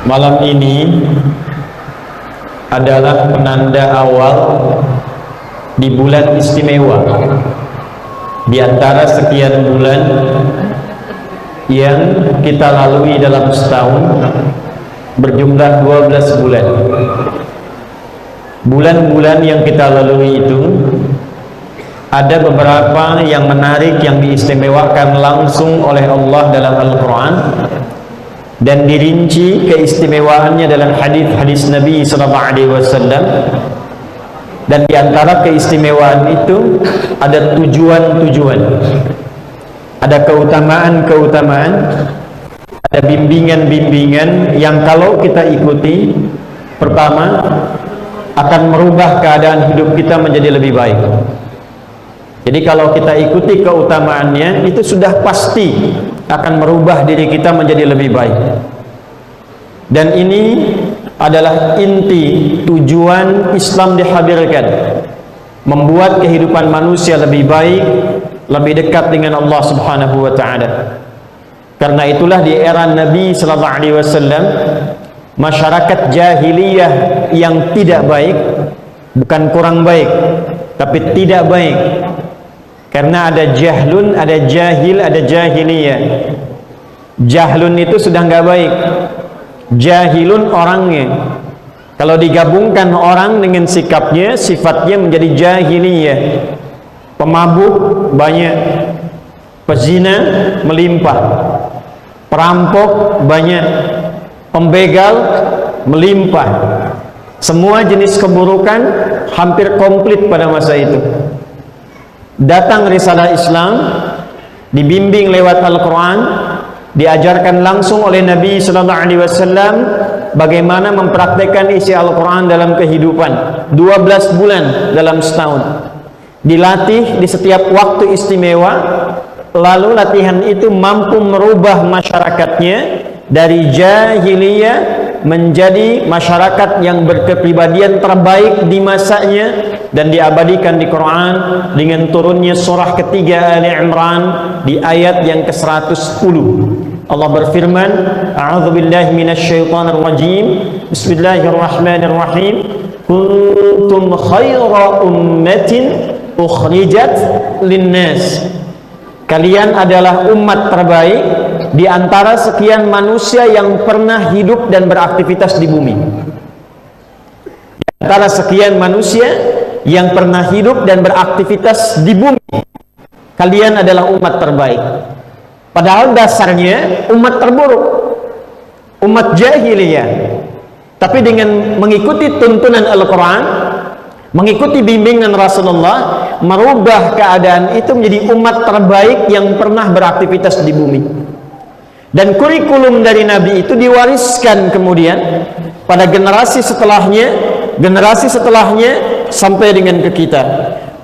Malam ini adalah penanda awal di bulan istimewa di antara sekian bulan yang kita lalui dalam setahun, berjumlah 12 bulan. Bulan-bulan yang kita lalui itu ada beberapa yang menarik, yang diistimewakan langsung oleh Allah dalam Al-Quran, dan dirinci keistimewaannya dalam hadis-hadis Nabi SAW. Dan diantara keistimewaan itu ada tujuan-tujuan, ada keutamaan-keutamaan, ada bimbingan-bimbingan yang kalau kita ikuti, pertama akan merubah keadaan hidup kita menjadi lebih baik. Jadi kalau kita ikuti keutamaannya, itu sudah pasti akan merubah diri kita menjadi lebih baik. Dan ini adalah inti tujuan Islam dihadirkan, membuat kehidupan manusia lebih baik, lebih dekat dengan Allah Subhanahu wa ta'ala. Karena itulah di era Nabi sallallahu alaihi wasallam, masyarakat jahiliyah yang tidak baik, bukan kurang baik, tapi tidak baik. Karena ada jahlun, ada jahil, ada jahiliyah. Jahlun itu sudah nggak baik. Jahilun orangnya. Kalau digabungkan orang dengan sikapnya, sifatnya menjadi jahiliyah. Pemabuk banyak, pezina melimpah, perampok banyak, pembegal melimpah. Semua jenis keburukan hampir komplit pada masa itu. Datang risalah Islam, dibimbing lewat Al-Quran, diajarkan langsung oleh Nabi Sallallahu Alaihi Wasallam bagaimana mempraktekkan isi Al-Quran dalam kehidupan. 12 bulan dalam setahun, dilatih di setiap waktu istimewa. Lalu latihan itu mampu merubah masyarakatnya dari jahiliyah menjadi masyarakat yang berkepribadian terbaik di masanya, dan diabadikan di Quran dengan turunnya surah ketiga Ali Imran di ayat yang ke-110. Allah berfirman, A'udzubillahi minasyaitonir rajim, Bismillahirrahmanirrahim, kuntum khaira ummatin ukhrijat linnas. Kalian adalah umat terbaik di antara sekian manusia yang pernah hidup dan beraktivitas di bumi. Di antara sekian manusia yang pernah hidup dan beraktivitas di bumi, kalian adalah umat terbaik. Padahal dasarnya umat terburuk, umat jahiliyah. Tapi dengan mengikuti tuntunan Al-Quran, mengikuti bimbingan Rasulullah, merubah keadaan itu menjadi umat terbaik yang pernah beraktivitas di bumi. Dan kurikulum dari Nabi itu diwariskan kemudian pada generasi setelahnya sampai dengan ke kita.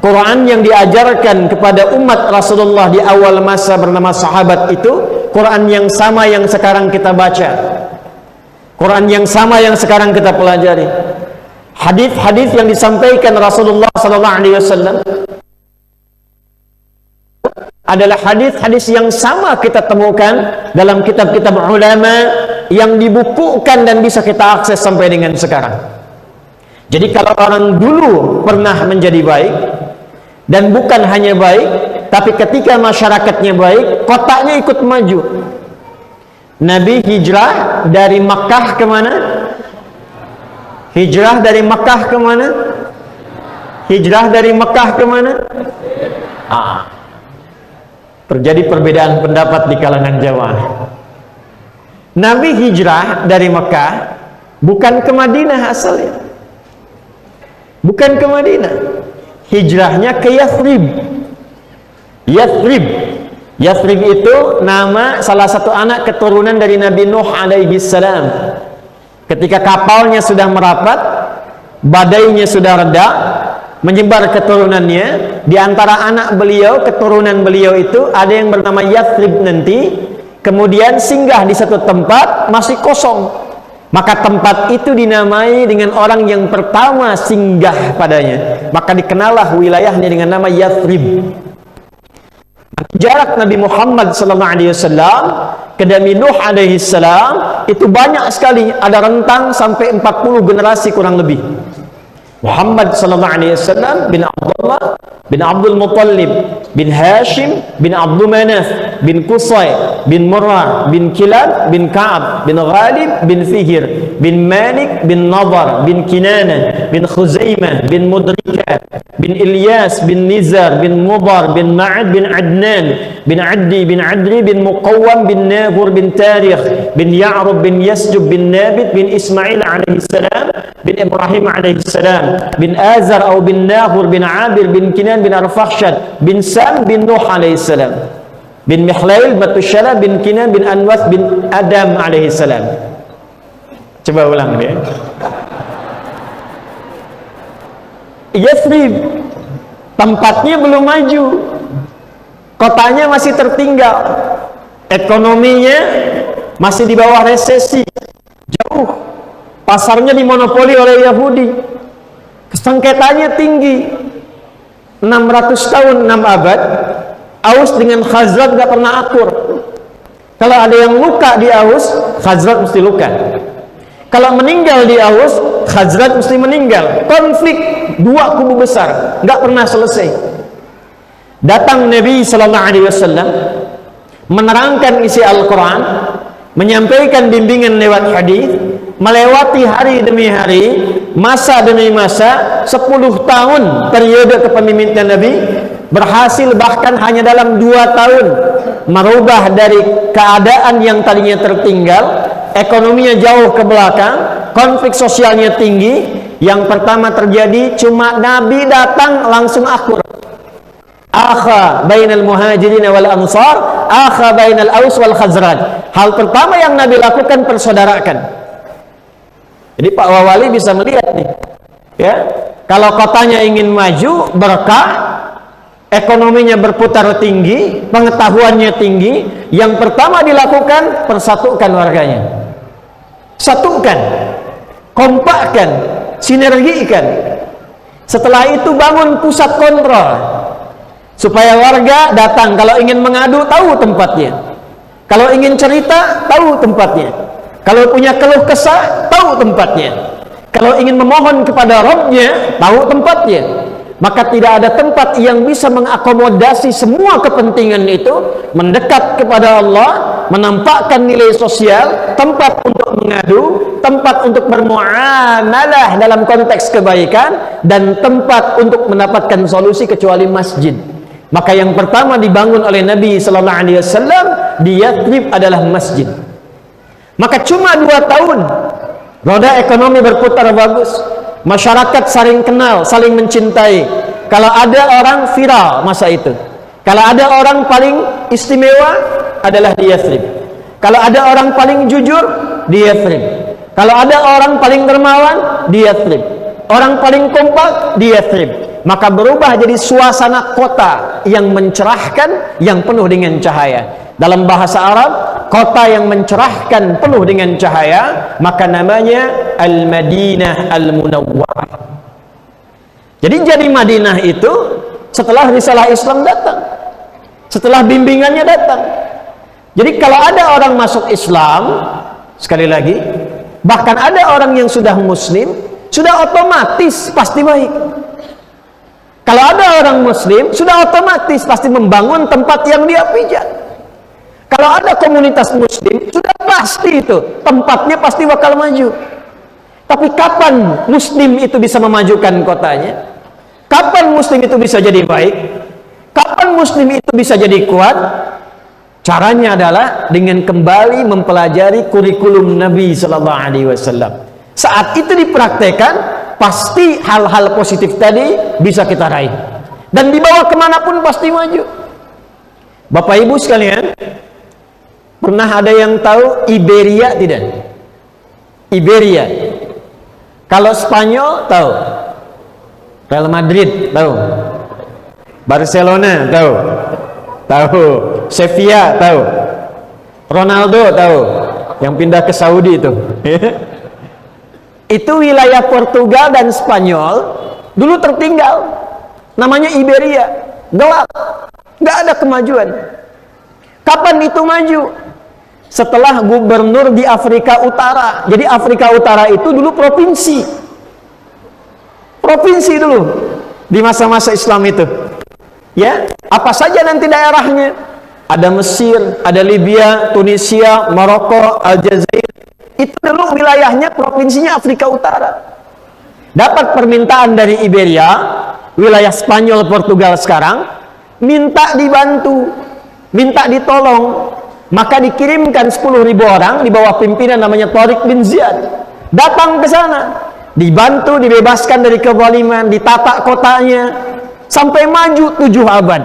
Quran yang diajarkan kepada umat Rasulullah di awal masa bernama sahabat itu Quran yang sama yang sekarang kita baca, Quran yang sama yang sekarang kita pelajari. Hadis-hadis yang disampaikan Rasulullah SAW adalah hadis-hadis yang sama kita temukan dalam kitab-kitab ulama yang dibukukan dan bisa kita akses sampai dengan sekarang. Jadi kalau orang dulu pernah menjadi baik, dan bukan hanya baik, tapi ketika masyarakatnya baik, kotanya ikut maju. Nabi hijrah dari Makkah kemana? Hijrah dari Makkah kemana? Hijrah dari Makkah kemana? Terjadi perbedaan pendapat di kalangan jamaah. Nabi hijrah dari Makkah bukan ke Madinah asalnya, bukan ke Madinah. Hijrahnya ke Yathrib. Yathrib itu nama salah satu anak keturunan dari Nabi Nuh alaihi salam. Ketika kapalnya sudah merapat, badainya sudah reda, menyebar keturunannya. Di antara anak beliau, keturunan beliau itu ada yang bernama Yathrib nanti, kemudian singgah di satu tempat masih kosong, maka tempat itu dinamai dengan orang yang pertama singgah padanya, maka dikenallah wilayahnya dengan nama Yathrib. Jarak Nabi Muhammad SAW ke Nabi Nuh alaihi salam itu banyak sekali, ada rentang sampai 40 generasi kurang lebih. Muhammad sallallahu alaihi wasallam bin Abdullah bin Abdul Muttalib bin Hashim bin Abdul Manaf bin Qusay bin Murrah bin Kilab bin Ka'ab bin Ghalib bin Fihir bin Malik bin Nadar bin Kinana bin Khuzaimah bin Mudrika bin Ilyas bin Nizar bin Mudar bin Ma'ad bin Adnan bin Addi bin Adri bin Muqawwam bin Nabur bin Tarikh bin Ya'rub bin Yasjub bin Nabit bin Ismail alaihi salam bin Ibrahim alaihi salam bin Azar atau bin Nahur bin Abir bin Kinan bin Arfakhshad bin Sam bin Nuh alaihi salam bin Mihlail Matushala bin Kinan bin Anwas bin Adam alaihi salam. Coba ulang dia. Yathrib tempatnya belum maju, kotanya masih tertinggal, ekonominya masih di bawah resesi, jauh, pasarnya dimonopoli oleh Yahudi, sengketanya tinggi, 600 tahun, 6 abad, Aus dengan Khazraj gak pernah akur. Kalau ada yang luka di Aus, Khazraj mesti luka. Kalau meninggal di Aus, Khazraj mesti meninggal. Konflik dua kubu besar, gak pernah selesai. Datang Nabi sallallahu alaihi wasallam menerangkan isi Al-Quran, menyampaikan bimbingan lewat hadis, melewati hari demi hari, masa demi masa, 10 tahun periode kepemimpinan Nabi, berhasil bahkan hanya dalam 2 tahun merubah dari keadaan yang tadinya tertinggal, ekonominya jauh ke belakang, konflik sosialnya tinggi. Yang pertama terjadi, cuma Nabi datang langsung akur. Akha bainal muhajirin wal ansar, akha bainal aus wal khazraj. Hal pertama yang Nabi lakukan, persaudarakan. Jadi Pak Wawali bisa melihat nih, ya, kalau kotanya ingin maju, berkah, ekonominya berputar tinggi, pengetahuannya tinggi, yang pertama dilakukan, persatukan warganya, satukan, kompakkan, sinergikan. Setelah itu bangun pusat kontrol, supaya warga datang, kalau ingin mengadu tahu tempatnya, kalau ingin cerita tahu tempatnya, kalau punya keluh kesah tahu tempatnya, kalau ingin memohon kepada Rabbnya tahu tempatnya. Maka tidak ada tempat yang bisa mengakomodasi semua kepentingan itu, mendekat kepada Allah, menampakkan nilai sosial, tempat untuk mengadu, tempat untuk bermuamalah dalam konteks kebaikan, dan tempat untuk mendapatkan solusi, kecuali masjid. Maka yang pertama dibangun oleh Nabi sallallahu alaihi wasallam di Yathrib adalah masjid. Maka cuma 2 tahun roda ekonomi berputar bagus, masyarakat saling kenal, saling mencintai. Kalau ada orang viral masa itu, kalau ada orang paling istimewa adalah di Yathrib. Kalau ada orang paling jujur, di Yathrib. Kalau ada orang paling dermawan, di Yathrib. Orang paling kompak, di Yathrib. Maka berubah jadi suasana kota yang mencerahkan, yang penuh dengan cahaya. Dalam bahasa Arab, kota yang mencerahkan, penuh dengan cahaya, maka namanya Al-Madinah Al-Munawwarah. Jadi Madinah itu setelah risalah Islam datang, setelah bimbingannya datang. Jadi kalau ada orang masuk Islam, sekali lagi, bahkan ada orang yang sudah Muslim, sudah otomatis pasti baik. Kalau ada orang Muslim, sudah otomatis pasti membangun tempat yang dia pijak. Kalau ada komunitas Muslim, sudah pasti itu tempatnya pasti bakal maju. Tapi kapan Muslim itu bisa memajukan kotanya? Kapan Muslim itu bisa jadi baik? Kapan Muslim itu bisa jadi kuat? Caranya adalah dengan kembali mempelajari kurikulum Nabi Sallallahu Alaihi Wasallam. Saat itu dipraktekkan, pasti hal-hal positif tadi bisa kita raih, dan dibawa kemanapun pasti maju. Bapak Ibu sekalian, pernah ada yang tahu Iberia tidak? Iberia. Kalau Spanyol tahu, Real Madrid tahu, Barcelona tahu, Sevilla tahu, Ronaldo tahu, yang pindah ke Saudi itu. Itu wilayah Portugal dan Spanyol dulu tertinggal, namanya Iberia, gelap, nggak ada kemajuan. Kapan itu maju? setelah gubernur di Afrika Utara. Jadi Afrika Utara itu dulu provinsi dulu di masa-masa Islam itu. Ya, apa saja nanti daerahnya? Ada Mesir, ada Libya, Tunisia, Maroko, Aljazair. Itu dulu wilayahnya, provinsinya Afrika Utara. Dapat permintaan dari Iberia, wilayah Spanyol, Portugal sekarang, minta dibantu, minta ditolong. Maka dikirimkan 10.000 orang di bawah pimpinan namanya Tariq bin Ziyad. Datang ke sana, dibantu, dibebaskan dari kezaliman, ditata kotanya, sampai maju 7 abad.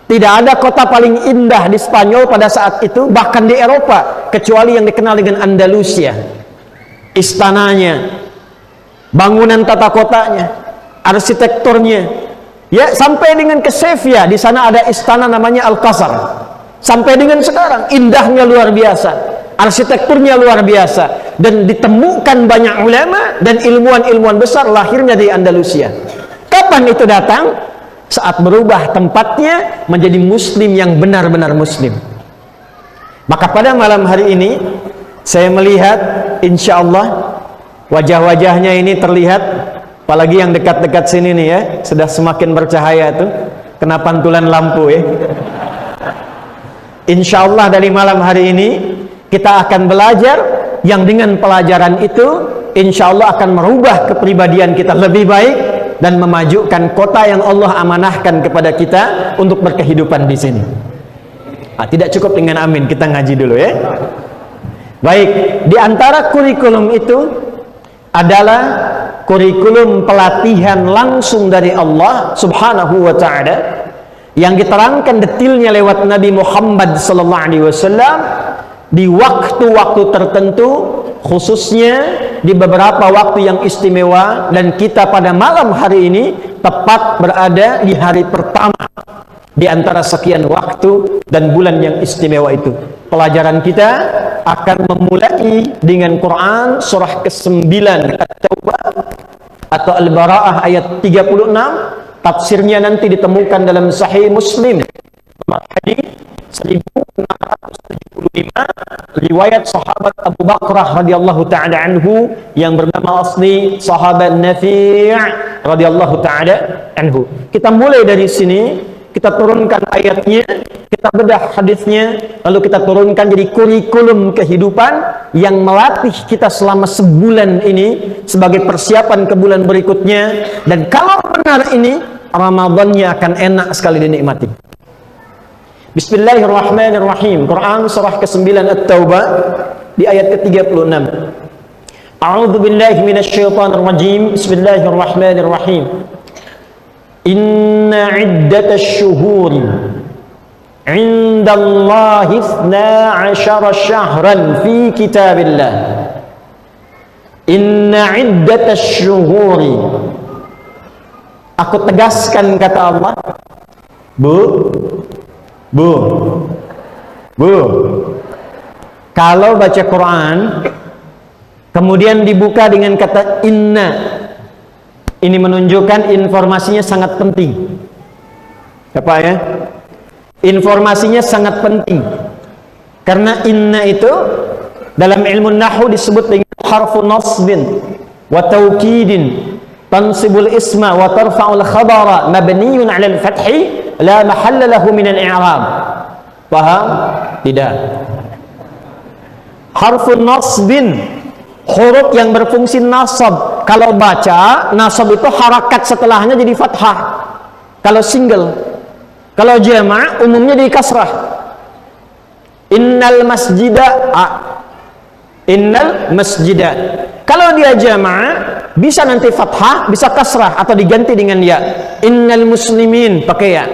Tidak ada kota paling indah di Spanyol pada saat itu, bahkan di Eropa, kecuali yang dikenal dengan Andalusia. Istananya, bangunan tata kotanya, arsitekturnya, ya, sampai dengan ke Sevilla, di sana ada istana namanya Alcázar. Sampai dengan sekarang, indahnya luar biasa, arsitekturnya luar biasa, dan ditemukan banyak ulama dan ilmuwan-ilmuwan besar lahirnya di Andalusia. Kapan itu datang? Saat berubah tempatnya menjadi muslim yang benar-benar muslim. Maka pada malam hari ini saya melihat, insya Allah wajah-wajahnya ini terlihat, apalagi yang dekat-dekat sini nih ya, sudah semakin bercahaya tuh, kena pantulan lampu ya. Insya Allah dari malam hari ini kita akan belajar yang dengan pelajaran itu insya Allah akan merubah kepribadian kita lebih baik dan memajukan kota yang Allah amanahkan kepada kita untuk berkehidupan di sini. Tidak cukup dengan amin, kita ngaji dulu ya. Baik, di antara kurikulum itu adalah kurikulum pelatihan langsung dari Allah Subhanahu wa ta'ala yang diterangkan detailnya lewat Nabi Muhammad SAW di waktu-waktu tertentu, khususnya di beberapa waktu yang istimewa, dan kita pada malam hari ini tepat berada di hari pertama di antara sekian waktu dan bulan yang istimewa itu. Pelajaran kita akan memulai dengan Quran surah ke-9 At-Taubah atau Al-Bara'ah ayat 36. Tafsirnya nanti ditemukan dalam Sahih Muslim hadis 1675 riwayat sahabat Abu Bakrah radhiyallahu taala anhu yang bernama asli sahabat Nafi' radhiyallahu taala anhu. Kita mulai dari sini, kita turunkan ayatnya, kita bedah hadisnya, lalu kita turunkan jadi kurikulum kehidupan yang melatih kita selama sebulan ini sebagai persiapan ke bulan berikutnya. Dan kalau benar ini, Ramadannya akan enak sekali dinikmati. Bismillahirrahmanirrahim. Quran surah ke-9 At-Taubah di ayat ke-36. A'udzu billahi minasyaitonir rajim. Bismillahirrahmanirrahim. Inna 'iddatasy syuhuri 'indallahi 12 syahran fi kitabillah. Inna 'iddatasy syuhuri. Aku tegaskan, kata Allah, Bu, kalau baca Quran kemudian dibuka dengan kata inna, ini menunjukkan informasinya sangat penting. Apa ya? Informasinya sangat penting, karena inna itu dalam ilmu nahwu disebut dengan harfu nasbin wa taukidin, tansibul isma wa tarfa'ul khabara mabniyun 'ala al-fathi la mahalla lahu min al-i'rab. Paham? Tidak. Harfun nasbin, huruf yang berfungsi nasab. Kalau baca, nasab itu harakat setelahnya jadi fathah kalau single. Kalau jama' umumnya jadi kasrah. Innal masjida, innal masjida. Kalau dia jama' bisa nanti fathah, bisa kasrah atau diganti dengan ya. Innal muslimin pakai ya.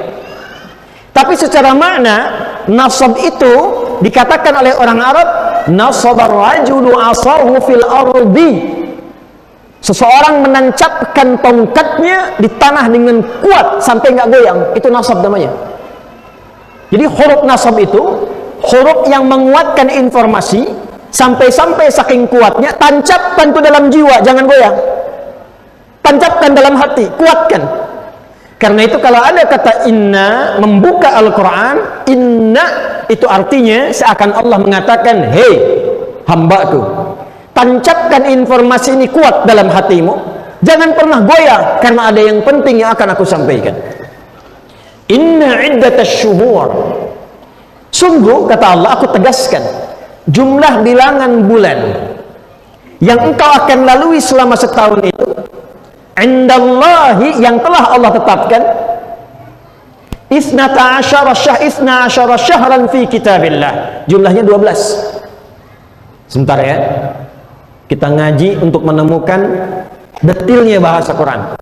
Tapi secara makna nasab itu dikatakan oleh orang Arab, nasabar rajulu asahu fil ardi. Seseorang menancapkan tongkatnya di tanah dengan kuat sampai nggak goyang, itu nasab namanya. Jadi huruf nasab itu huruf yang menguatkan informasi sampai-sampai saking kuatnya, tancapkan itu dalam jiwa, jangan goyang. Tancapkan dalam hati, kuatkan. Karena itu kalau ada kata inna membuka Al-Quran, inna itu artinya seakan Allah mengatakan, hei hambaku, tancapkan informasi ini kuat dalam hatimu, jangan pernah goyah, karena ada yang penting yang akan aku sampaikan. Inna iddatasy syuhur, sungguh kata Allah, aku tegaskan jumlah bilangan bulan yang engkau akan lalui selama setahun itu, indallahi, yang telah Allah tetapkan, isna asyara syahran fi kitabillah, jumlahnya 12. Sebentar ya, kita ngaji untuk menemukan detailnya bahasa Quran.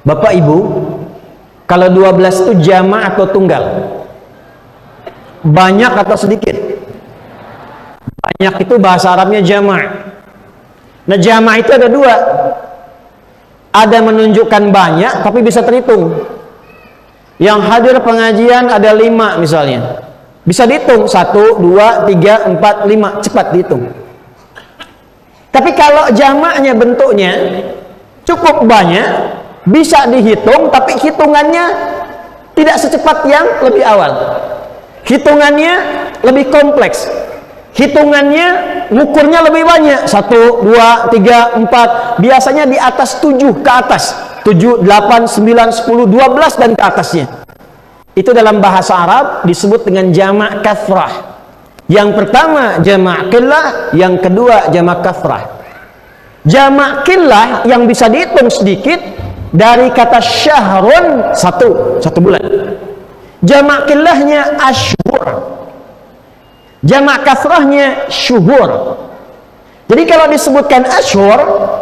Bapak Ibu, kalau 12 itu jama' atau tunggal? Banyak atau sedikit? Banyak itu bahasa Arabnya jama'. Nah, jama' itu ada dua. Ada menunjukkan banyak tapi bisa terhitung. Yang hadir pengajian ada 5 misalnya, bisa dihitung 1, 2, 3, 4, 5, cepat dihitung. Tapi kalau jamaknya bentuknya cukup banyak, bisa dihitung tapi hitungannya tidak secepat yang lebih awal. Hitungannya lebih kompleks, hitungannya ngukurnya lebih banyak, 1, 2, 3, 4, biasanya di atas 7 ke atas, 7, 8, 9, 10, 12 dan ke atasnya. Itu dalam bahasa Arab disebut dengan jamak kathrah. Yang pertama jamak qillah, yang kedua jamak kathrah. Jamak qillah yang bisa dihitung sedikit dari kata syahrun, satu bulan. Jamak qillahnya ashhur, jamak kathrahnya syuhur. Jadi kalau disebutkan ashhur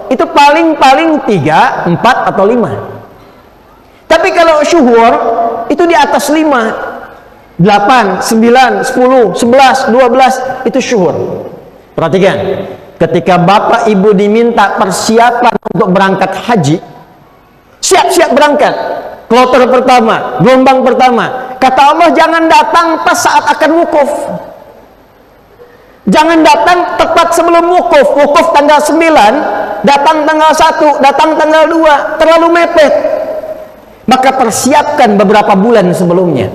itu paling-paling 3, 4 atau 5. Tapi kalau syuhur itu di atas 5, 8, 9, 10, 11, 12 itu syuhur. Perhatikan, ketika bapak ibu diminta persiapan untuk berangkat haji, siap-siap berangkat, kloter pertama, gelombang pertama, kata Allah jangan datang pas saat akan wukuf. Jangan datang tepat sebelum wukuf. Wukuf tanggal 9, datang tanggal 1, datang tanggal 2, terlalu mepet. Maka persiapkan beberapa bulan sebelumnya,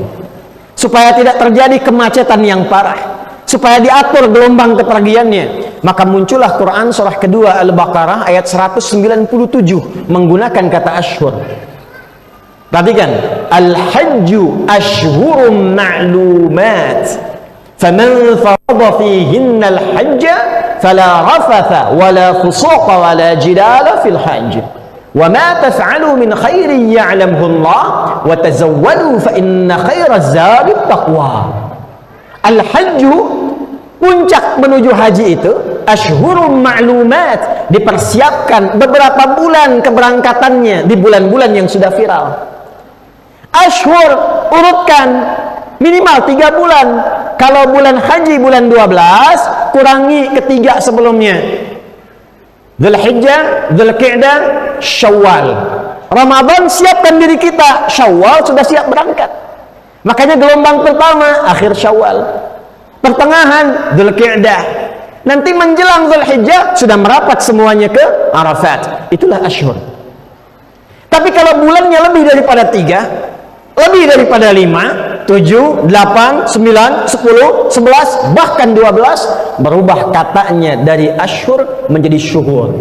supaya tidak terjadi kemacetan yang parah, supaya diatur gelombang kepergiannya. Maka muncullah Quran surah kedua Al-Baqarah ayat 197 menggunakan kata ashhur. Perhatikan, al-hajju ashhurum ma'lumat, faman farada fihinna al-hajja fala rafatha wala fusuqa wala jidala fil hajj. Wa ma taf'alu min khairin ya'lamhu Allah wa tazawwadu fa inna khairaz zadi taqwa. Al-hajju, puncak menuju haji itu ashhurum ma'lumat, dipersiapkan beberapa bulan keberangkatannya di bulan-bulan yang sudah viral. Ashhur urutkan minimal 3 bulan. Kalau bulan haji bulan 12, kurangi ketiga sebelumnya. Dzulhijjah, Dzulqa'dah, Syawal. Ramadan siapkan diri kita, Syawal sudah siap berangkat. Makanya gelombang pertama akhir Syawal, pertengahan Dzulqa'dah, nanti menjelang Dzulhijjah sudah merapat semuanya ke Arafat. Itulah ashhur. Tapi kalau bulannya lebih daripada 3, lebih daripada 5, 7, 8, 9, 10, 11, bahkan 12, berubah katanya dari ashhur menjadi syuhur.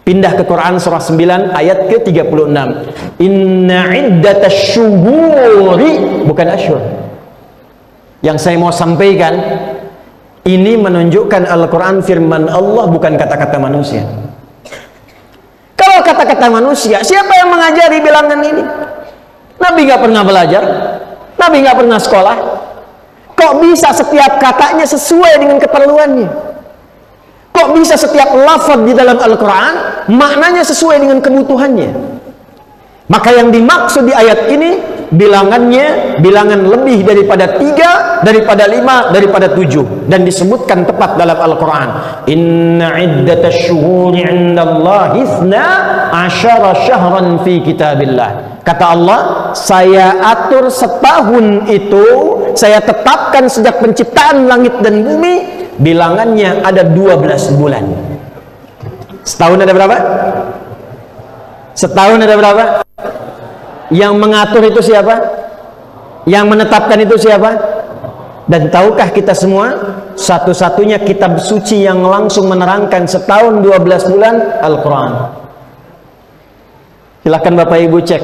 Pindah ke Quran surah 9 ayat ke-36. Inna iddatasy syuhuri, bukan ashhur. Yang saya mau sampaikan ini menunjukkan Al-Quran firman Allah, bukan kata-kata manusia. Kalau kata-kata manusia, siapa yang mengajari bilangan ini? Nabi nggak pernah belajar, Nabi nggak pernah sekolah. Kok bisa setiap katanya sesuai dengan keperluannya? Kok bisa setiap lafaz di dalam Al-Quran maknanya sesuai dengan kebutuhannya? Maka yang dimaksud di ayat ini bilangannya bilangan lebih daripada 3, daripada 5, daripada 7, dan disebutkan tepat dalam Al-Quran. Inna iddatasy syuhuri 'indallahi 12 syahran fi kitabillah. Kata Allah, saya atur setahun itu, saya tetapkan sejak penciptaan langit dan bumi, bilangannya ada 12 bulan. Setahun ada berapa? Setahun ada berapa? Yang mengatur itu siapa? Yang menetapkan itu siapa? Dan tahukah kita semua, satu-satunya kitab suci yang langsung menerangkan setahun 12 bulan, Al-Quran. Silahkan Bapak Ibu cek,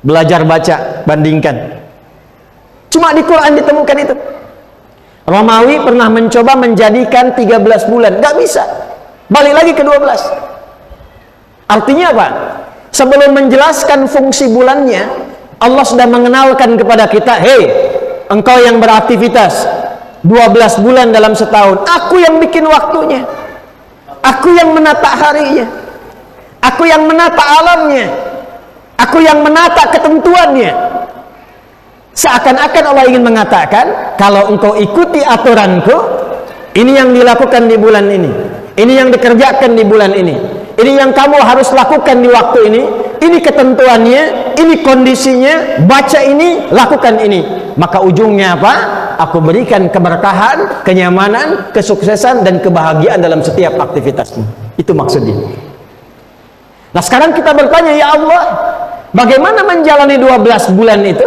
belajar baca, bandingkan. Cuma di Quran ditemukan itu. Romawi pernah mencoba menjadikan 13 bulan, gak bisa. Balik lagi ke 12. Artinya apa? Sebelum menjelaskan fungsi bulannya, Allah sudah mengenalkan kepada kita, hei, engkau yang beraktivitas 12 bulan dalam setahun, aku yang bikin waktunya, aku yang menata harinya, aku yang menata alamnya, aku yang menata ketentuannya. Seakan-akan Allah ingin mengatakan, kalau engkau ikuti aturanku, ini yang dilakukan di bulan ini yang dikerjakan di bulan ini yang kamu harus lakukan di waktu ini ketentuannya, ini kondisinya, baca ini, lakukan ini. Maka ujungnya apa? Aku berikan keberkahan, kenyamanan, kesuksesan, dan kebahagiaan dalam setiap aktivitasmu. Itu maksudnya. Nah sekarang kita bertanya, ya Allah, bagaimana menjalani 12 bulan itu?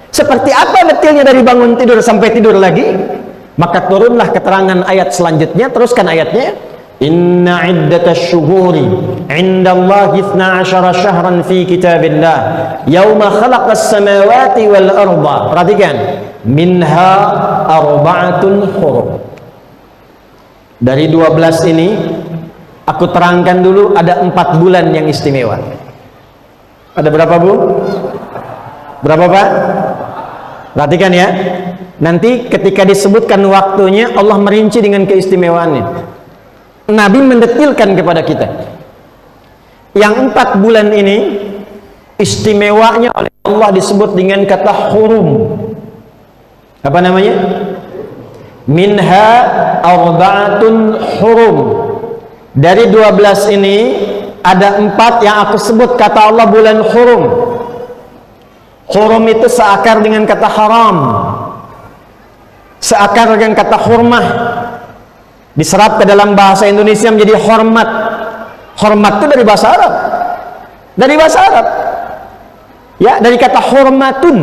Seperti apa detailnya dari bangun tidur sampai tidur lagi? Maka turunlah keterangan ayat selanjutnya. Teruskan ayatnya. Inna iddatasy syuhuri 'indallahi 12 syahran fi kitabillah yauma khalaqas samawati wal arda. Perhatikan, minha arba'atun hurum. Dari 12 ini aku terangkan dulu, ada 4 bulan yang istimewa. Ada berapa, Bu? Berapa, Pak? Perhatikan ya. Nanti ketika disebutkan waktunya, Allah merinci dengan keistimewaannya. Nabi mendetilkan kepada kita. Yang 4 bulan ini istimewanya oleh Allah disebut dengan kata hurum. Apa namanya? Minha arba'atun hurum. Dari 12 ini ada 4 yang aku sebut kata Allah bulan hurum. Hurum itu seakar dengan kata haram, seakar dengan kata hurmah, diserap ke dalam bahasa Indonesia menjadi hormat. Hormat itu dari bahasa Arab, dari bahasa Arab ya, dari kata hormatun.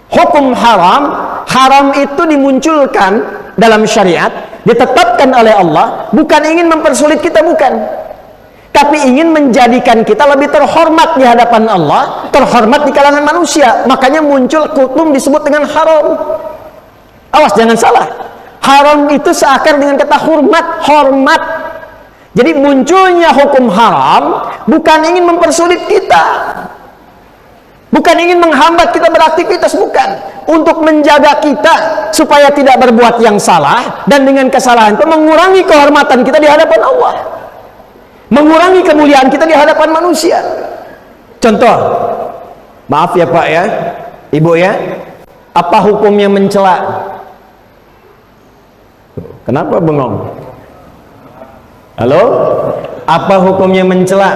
Hukum haram, haram itu dimunculkan dalam syariat, ditetapkan oleh Allah, bukan ingin mempersulit kita, bukan, tapi ingin menjadikan kita lebih terhormat di hadapan Allah, terhormat di kalangan manusia. Makanya muncul hukum disebut dengan haram. Awas jangan salah, haram itu seakar dengan kata hormat, hormat. Jadi munculnya hukum haram bukan ingin mempersulit kita, bukan ingin menghambat kita beraktivitas, bukan, untuk menjaga kita supaya tidak berbuat yang salah, dan dengan kesalahan itu mengurangi kehormatan kita di hadapan Allah, mengurangi kemuliaan kita di hadapan manusia. Contoh, maaf ya Pak ya, Ibu ya, apa hukumnya mencela? Kenapa bengong? Halo? Apa hukumnya mencela?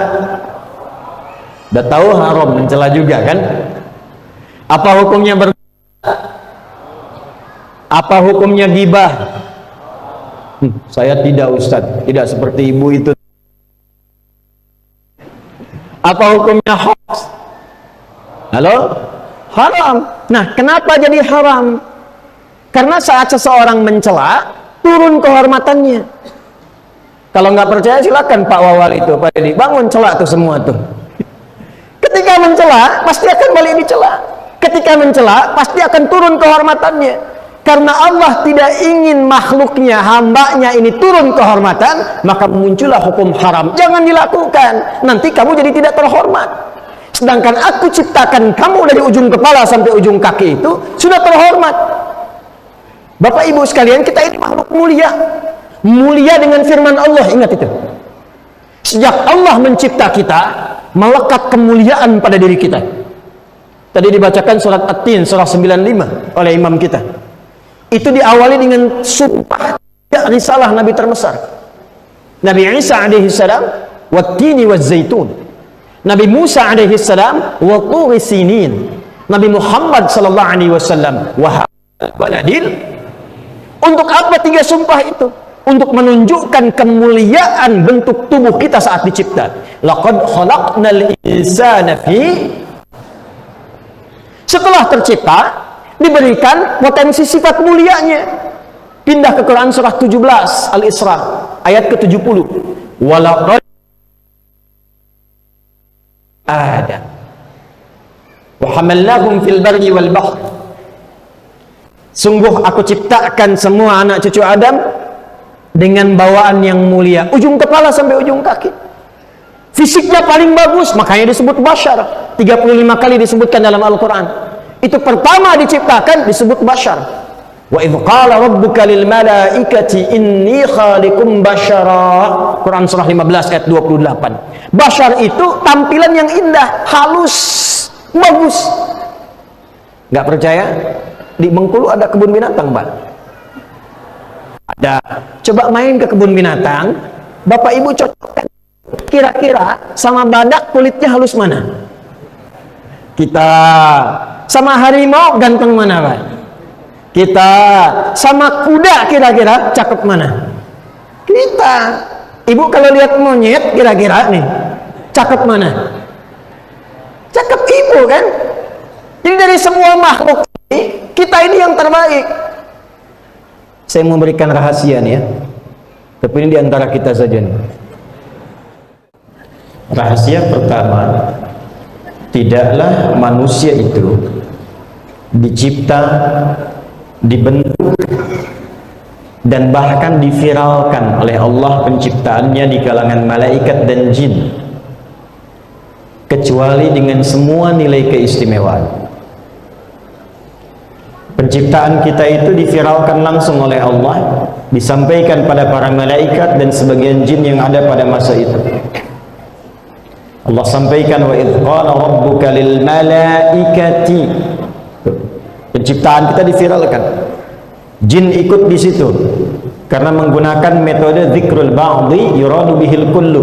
Udah tahu haram, mencela juga kan? Apa hukumnya apa hukumnya ghibah? Saya tidak, Ustadz, tidak seperti ibu itu. Apa hukumnya hoax? Halo? Haram. Nah, kenapa jadi haram? Karena saat seseorang mencela, turun kehormatannya. Kalau nggak percaya silakan Pak Wawal itu, Pak Dedi, bangun celak tuh semua tuh. Ketika mencela, pasti akan balik dicela. Ketika mencela, pasti akan turun kehormatannya. Karena Allah tidak ingin makhluknya, hambanya ini turun kehormatan, maka muncullah hukum haram. Jangan dilakukan, nanti kamu jadi tidak terhormat. Sedangkan aku ciptakan kamu dari ujung kepala sampai ujung kaki itu sudah terhormat. Bapak Ibu sekalian, kita ini makhluk mulia. Mulia dengan firman Allah, ingat itu. Sejak Allah mencipta kita, melekat kemuliaan pada diri kita. Tadi dibacakan surat At-Tin, surah 95 oleh imam kita. Itu diawali dengan sumpah risalah Nabi terbesar, Nabi Isa alaihi salam, wat-tini waz-zaitun. Nabi Musa alaihi salam, wa turi sinin. Nabi Muhammad sallallahu alaihi wasallam, wa baladil. Untuk apa 3 sumpah itu? Untuk menunjukkan kemuliaan bentuk tubuh kita saat dicipta. Laqad khalaqnal insana fi setelah tercipta diberikan potensi sifat mulianya. Pindah ke Quran surah 17 Al-Isra ayat ke-70. Walaqad Adam wa hamalnahum fil barri wal bahr. Sungguh aku ciptakan semua anak cucu Adam dengan bawaan yang mulia, ujung kepala sampai ujung kaki. Fisiknya paling bagus, makanya disebut bashar. 35 kali disebutkan dalam Al-Quran. Itu pertama diciptakan disebut bashar. Wa idh qala rabbuka lil malaikati inni khaliqum bashara. Quran surah 15 ayat 28. Bashar itu tampilan yang indah, halus, bagus. Nggak percaya? Di Bengkulu ada kebun binatang, Pak. Ada. Coba main ke kebun binatang, Bapak Ibu cocokkan kira-kira sama badak kulitnya halus mana? Kita. Sama harimau ganteng mana, Pak? Kita. Sama kuda kira-kira cakep mana? Kita. Ibu kalau lihat monyet kira-kira nih, cakep mana? Cakep ibu kan? Jadi dari semua makhluk ini, kita ini yang terbaik. Saya mau memberikan rahasia nih ya, tapi ini diantara kita saja nih. Rahasia pertama, tidaklah manusia itu dicipta, dibentuk, dan bahkan diviralkan oleh Allah penciptaannya di kalangan malaikat dan jin, kecuali dengan semua nilai keistimewaan. Penciptaan kita itu diviralkan langsung oleh Allah, disampaikan pada para malaikat dan sebagian jin yang ada pada masa itu. Allah sampaikan, wa idh qala rabbuka lil malaikati. Penciptaan kita diviralkan. Jin ikut di situ karena menggunakan metode dzikrul ba'dhi yuradu bihil kullu.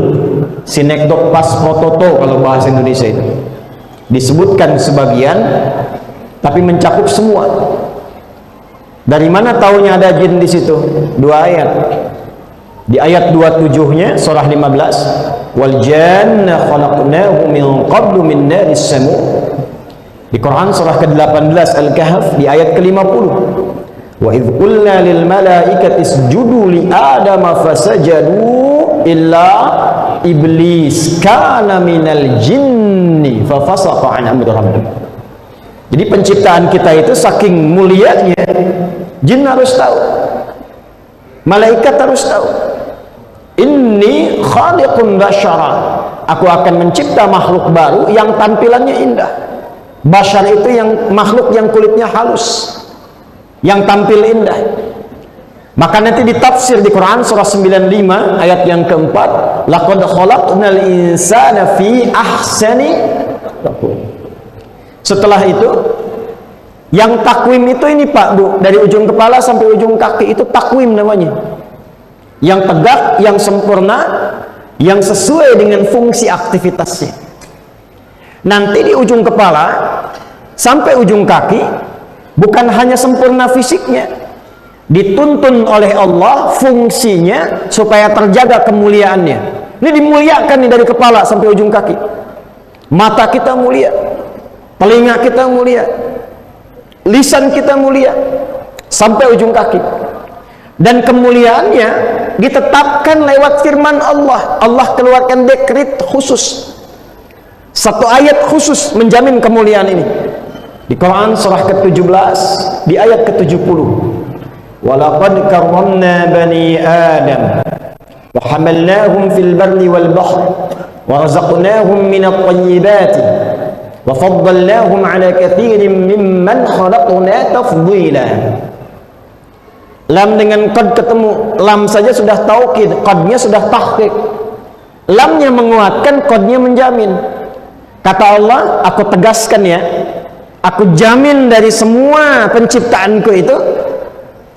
Sinekdok pas prototo kalau bahasa Indonesia itu. Disebutkan sebagian tapi mencakup semua. Dari mana taunya ada jin di situ? Dua ayat. Di ayat 27-nya surah 15, wal janna khalaqnahu min qablu min naris samu. Di Quran surah ke-18 Al-Kahf di ayat ke-50. Wa idh qulna lil malaikati isjudu li adama fasajadu illa iblis kana minal jinni fa fasaqa an amri rabbih. Jadi penciptaan kita itu saking mulianya, jin harus tahu, malaikat harus tahu. Inni khaliqun basyara, aku akan mencipta makhluk baru yang tampilannya indah. Basyar itu yang makhluk yang kulitnya halus, yang tampil indah. Maka nanti ditafsir di Quran surah 95 ayat yang keempat, laqad khalaqnal insana fi ahsani taqwim. Setelah itu, yang takwim itu ini Pak Bu, dari ujung kepala sampai ujung kaki itu takwim namanya. Yang tegak, yang sempurna, yang sesuai dengan fungsi aktivitasnya. Nanti di ujung kepala sampai ujung kaki bukan hanya sempurna fisiknya, dituntun oleh Allah fungsinya supaya terjaga kemuliaannya. Ini dimuliakan nih dari kepala sampai ujung kaki. Mata kita mulia, telinga kita mulia, lisan kita mulia sampai ujung kaki. Dan kemuliaannya ditetapkan lewat firman Allah. Allah keluarkan dekret khusus, satu ayat khusus menjamin kemuliaan ini. Di Quran surah ke-17 di ayat ke-70, walaqad karramna bani adam wa hamalnahum fil barri wal bahri wa razaqnahum minat thayyibati wa faddalnahum ala katsirin mimman khalaqna tafdila. Lam dengan qad ketemu, lam saja sudah taukid, qadnya sudah tahqiq. Lamnya menguatkan, qadnya menjamin. Kata Allah, aku tegaskan ya, aku jamin dari semua penciptaanku itu,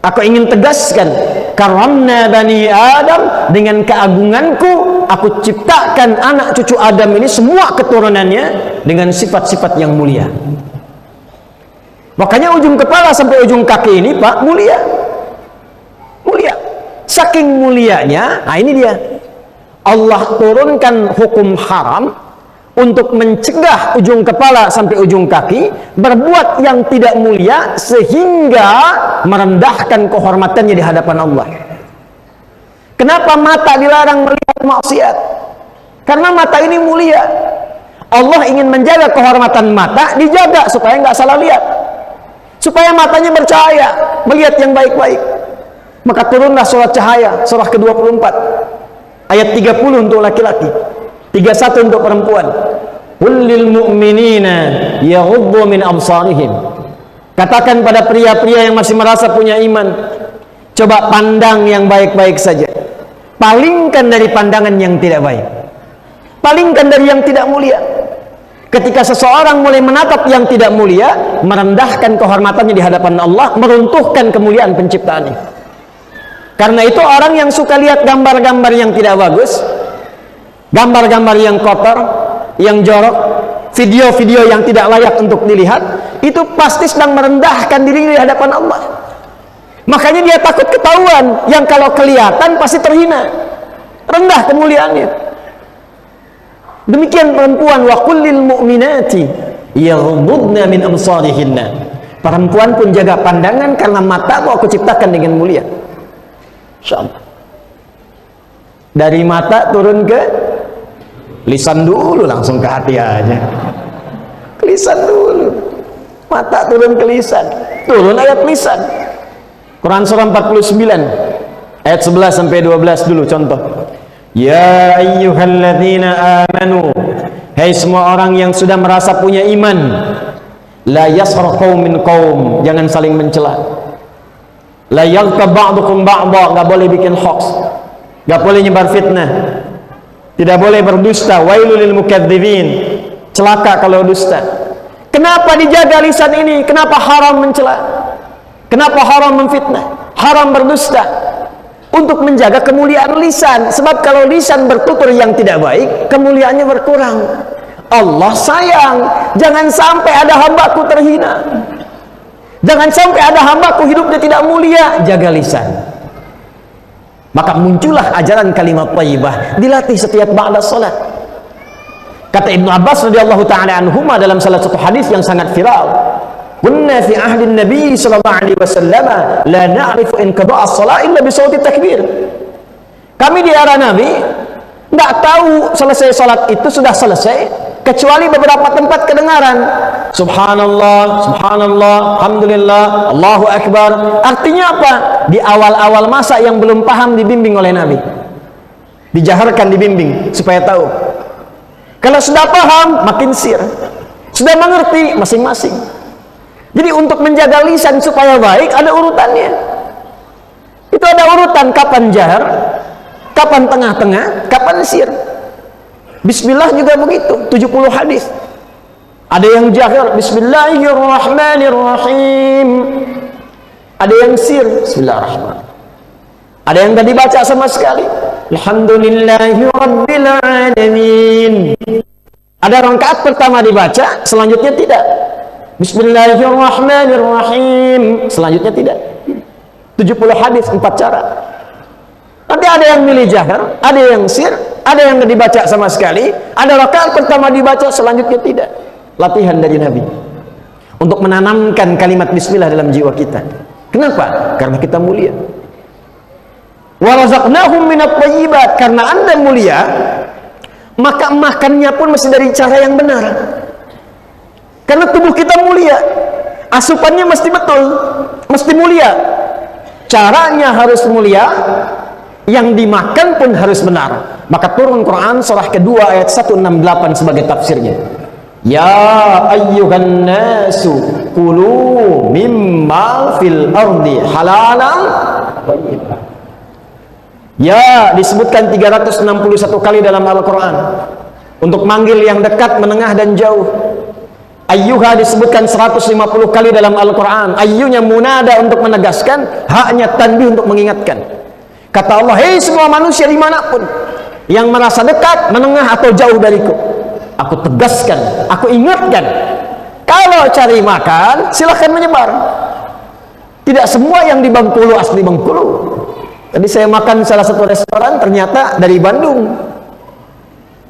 aku ingin tegaskan, karamna bani Adam, dengan keagunganku aku ciptakan anak cucu Adam ini semua keturunannya dengan sifat-sifat yang mulia. Makanya ujung kepala sampai ujung kaki ini Pak mulia, mulia. Saking mulianya, nah ini dia, Allah turunkan hukum haram untuk mencegah ujung kepala sampai ujung kaki berbuat yang tidak mulia sehingga merendahkan kehormatannya di hadapan Allah. Kenapa mata dilarang melihat maksiat? Karena mata ini mulia. Allah ingin menjaga kehormatan mata, dijaga supaya nggak salah lihat, supaya matanya bercahaya melihat yang baik-baik. Maka turunlah surat cahaya, surah ke-24 ayat 30 untuk laki-laki, 31 untuk perempuan. Qul lil mu'minina yaghuddu min absarihim. Katakan pada pria-pria yang masih merasa punya iman, coba pandang yang baik-baik saja. Palingkan dari pandangan yang tidak baik. Palingkan dari yang tidak mulia. Ketika seseorang mulai menatap yang tidak mulia, merendahkan kehormatannya di hadapan Allah, meruntuhkan kemuliaan penciptaannya. Karena itu orang yang suka lihat gambar-gambar yang tidak bagus, gambar-gambar yang kotor, yang jorok, video-video yang tidak layak untuk dilihat, itu pasti sedang merendahkan dirinya di hadapan Allah. Makanya dia takut ketahuan, yang kalau kelihatan pasti terhina, rendah kemuliaannya. Demikian perempuan, wa kullil mu'minati yaghuddna min absarihinna. Perempuan pun jaga pandangan karena matamu aku ciptakan dengan mulia. Insyaallah. Dari mata turun ke lisan dulu, langsung ke hati aja. Ke lisan dulu. Mata turun ke lisan. Turun ayat lisan. Quran surah 49 ayat 11 sampai 12 dulu contoh. Ya ayyuhalladzina amanu, hai semua orang yang sudah merasa punya iman, la yaskhar qaumin qaum, jangan saling mencela. La yaghtab ba'dukum ba'dha, enggak boleh bikin hoax, enggak boleh nyebar fitnah, tidak boleh berdusta. Wailul lil mukadzibin, celaka kalau dusta. Kenapa dijaga lisan ini? Kenapa haram mencela? Kenapa haram memfitnah? Haram berdusta? Untuk menjaga kemuliaan lisan. Sebab kalau lisan bertutur yang tidak baik, kemuliaannya berkurang. Allah sayang, jangan sampai ada hambaku terhina, jangan sampai ada hambaku hidupnya tidak mulia. Jaga lisan. Maka muncullah ajaran kalimat thayyibah, dilatih setiap ba'da salat. Kata Ibnu Abbas radhiyallahu taala anhuma dalam salah satu hadis yang sangat viral, kunna fi ahdi Nabi sallallahu alaihi wasallam la na'rifu in qada'a as-shalah illa bi sawti takbir. Kami di era Nabi enggak tahu selesai salat itu sudah selesai kecuali beberapa tempat kedengaran subhanallah, subhanallah, alhamdulillah, Allahu akbar. Artinya apa? Di awal-awal masa yang belum paham dibimbing oleh Nabi, dijaharkan, dibimbing supaya tahu. Kalau sudah paham makin sir, sudah mengerti masing-masing. Jadi untuk menjaga lisan supaya baik ada urutannya. Itu ada urutan, kapan jahar, kapan tengah-tengah, kapan sir. Bismillah juga begitu, 70 hadis. Ada yang jahar, Bismillahirrahmanirrahim. Ada yang sir, Bismillahirrahmanirrahim. Ada yang tidak dibaca sama sekali, Alhamdulillahirabbil alamin. Ada rakaat pertama dibaca, selanjutnya tidak, Bismillahirrahmanirrahim, selanjutnya tidak. 70 hadis, 4 cara. Nanti ada yang milih jahar, ada yang sir, ada yang tidak dibaca sama sekali, ada rakaat pertama dibaca, selanjutnya tidak. Latihan dari Nabi untuk menanamkan kalimat bismillah dalam jiwa kita. Kenapa? Karena kita mulia. Wa razaqnahum minat thayyibat, karena Anda mulia, maka makannya pun mesti dari cara yang benar. Karena tubuh kita mulia, asupannya mesti betul, mesti mulia. Caranya harus mulia, yang dimakan pun harus benar. Maka turun Quran surah kedua ayat 168 sebagai tafsirnya. Ya ayyuhan nasu kulu mimma fil ardi halalan thayyiban. Ya disebutkan 361 kali dalam Al-Quran untuk manggil yang dekat, menengah dan jauh. Ayyuha disebutkan 150 kali dalam Al-Quran. Ayyunya munada untuk menegaskan, haknya tanbih untuk mengingatkan. Kata Allah, hei semua manusia dimanapun yang merasa dekat, menengah atau jauh dariku, aku tegaskan, aku ingatkan, kalau cari makan silahkan menyebar. Tidak semua yang di Bengkulu asli Bengkulu. Tadi saya makan salah satu restoran, ternyata dari Bandung.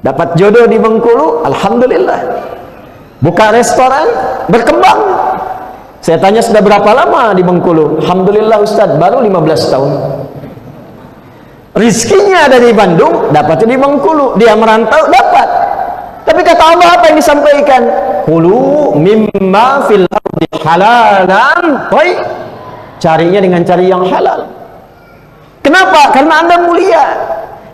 Dapat jodoh di Bengkulu, alhamdulillah. Buka restoran, berkembang. Saya tanya sudah berapa lama di Bengkulu? Alhamdulillah Ustaz, baru 15 tahun. Rizkinya ada di Bandung, dapatnya di Bengkulu. Dia merantau, dapat. Tapi kata Allah apa yang disampaikan? Kulu mimma fil ardi halalan thayyib. Carinya dengan cari yang halal. Kenapa? Karena Anda mulia.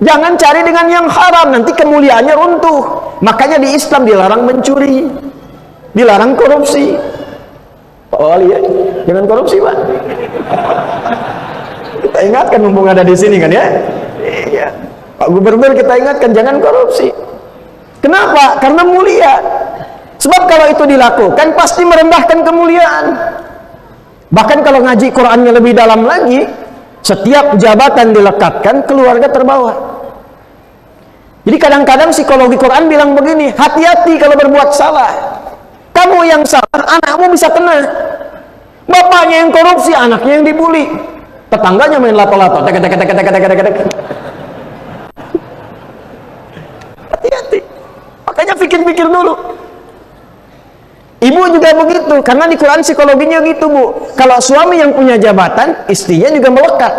Jangan cari dengan yang haram, nanti kemuliaannya runtuh. Makanya di Islam dilarang mencuri, dilarang korupsi. Pak Wali ya, jangan korupsi Pak. Kita ingatkan mumpung ada di sini kan ya. Iya. Pak Gubernur kita ingatkan jangan korupsi. Kenapa? Karena mulia. Sebab kalau itu dilakukan pasti merendahkan kemuliaan. Bahkan kalau ngaji Qur'annya lebih dalam lagi, setiap jabatan dilekatkan, keluarga terbawa. Jadi kadang-kadang psikologi Quran bilang begini, hati-hati kalau berbuat salah. Kamu yang salah, anakmu bisa kena. Bapaknya yang korupsi, anaknya yang dibully. Tetangganya main lato-lato. Hati-hati. Makanya pikir-pikir dulu. Ibu juga begitu, karena di Quran psikologinya gitu Bu. Kalau suami yang punya jabatan, istrinya juga melekat.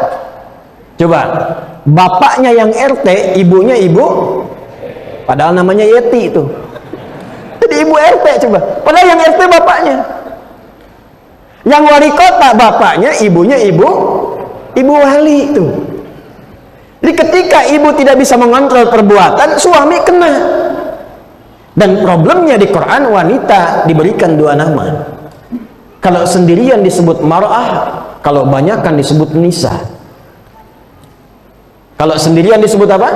Coba, bapaknya yang RT, ibunya ibu, padahal namanya Yeti itu. Jadi ibu RT coba, padahal yang RT bapaknya. Yang wali kota bapaknya, ibunya ibu wali itu. Jadi ketika ibu tidak bisa mengontrol perbuatan, suami kena. Dan problemnya di Quran, wanita diberikan dua nama. Kalau sendirian disebut mar'ah, kalau banyakan disebut nisa. Kalau sendirian disebut apa?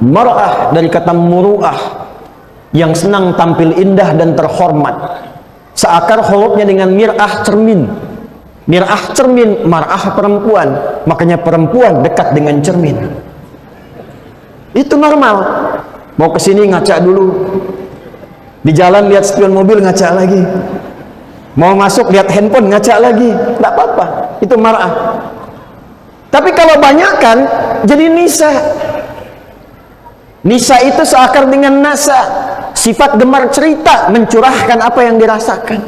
Mar'ah, dari kata muru'ah, yang senang tampil indah dan terhormat. Seakar hurufnya dengan mir'ah, cermin. Mir'ah cermin, mar'ah perempuan. Makanya perempuan dekat dengan cermin. Itu normal. Mau kesini ngaca dulu, di jalan lihat spion mobil ngaca lagi, mau masuk lihat handphone ngaca lagi, tidak apa-apa, itu mar'ah. Tapi kalau banyakan jadi nisa. Nisa itu seakar dengan nasa, sifat gemar cerita, mencurahkan apa yang dirasakan.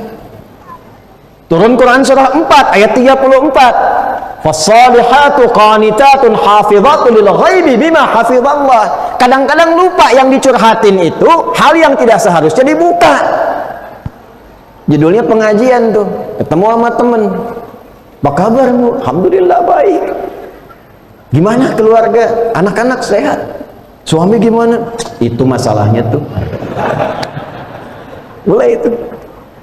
Turun Quran surah 4 ayat 34. Fassalihatu qanitatun hafizatun lil ghaibi bima hafizallah. Kadang-kadang lupa yang dicurhatin itu hal yang tidak seharusnya dibuka. Judulnya pengajian tuh, ketemu sama temen. Apa kabar Bu? Alhamdulillah baik. Gimana keluarga? Anak-anak sehat? Suami gimana? Itu masalahnya tuh. Mulai itu.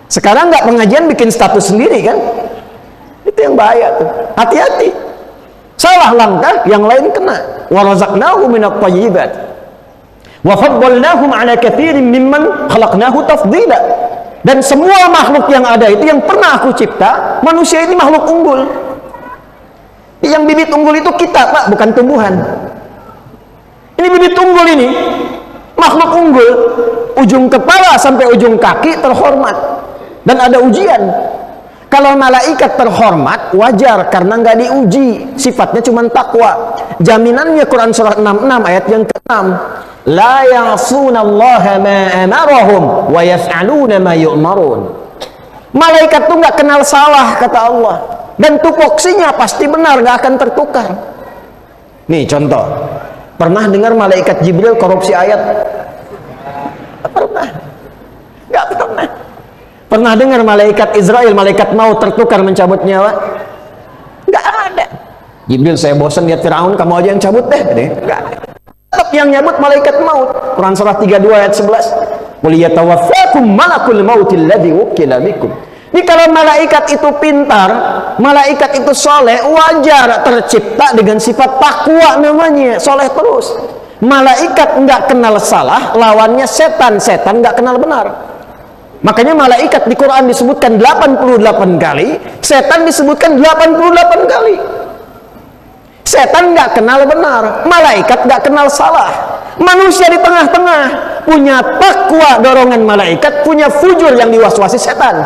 Sekarang nggak pengajian bikin status sendiri kan? Itu yang bahaya tuh. Hati-hati. Salah langkah, yang lain kena. Wa razaqnahu minat thayyibat. Wa faddalnahum ala katsirin mimman khalaqnahu tafdila. Dan semua makhluk yang ada itu yang pernah aku cipta, manusia ini makhluk unggul. Yang bibit unggul itu kita, Pak, bukan tumbuhan. Ini bibit unggul ini, makhluk unggul, ujung kepala sampai ujung kaki terhormat. Dan ada ujian. Kalau malaikat terhormat, wajar karena nggak diuji, sifatnya cuma takwa. Jaminannya Quran surah 66 ayat yang ke-6. La ya'sunallaha ma amarahum wa yaf'aluna ma yu'marun. Malaikat tuh nggak kenal salah, kata Allah. Dan tupoksinya pasti benar, nggak akan tertukar. Nih contoh. Pernah dengar malaikat Jibril korupsi ayat? Pernah. Nggak pernah. Pernah dengar malaikat Israel, malaikat maut tertukar mencabut nyawa? Nggak ada. Jibril, saya bosan lihat Firaun, kamu aja yang cabut deh. Nggak ada. Tetap yang nyabut malaikat maut. Quran surah 32 ayat 11. Qul yatawaffakum malakul mautil ladzi wukila bikum. Jadi kalau malaikat itu pintar, malaikat itu soleh, wajar tercipta dengan sifat takwa namanya, soleh terus. Malaikat nggak kenal salah, lawannya setan, setan nggak kenal benar. Makanya malaikat di Quran disebutkan 88 kali, setan disebutkan 88 kali. Setan nggak kenal benar, malaikat nggak kenal salah. Manusia di tengah-tengah punya takwa dorongan malaikat, punya fujur yang diwaswasi setan.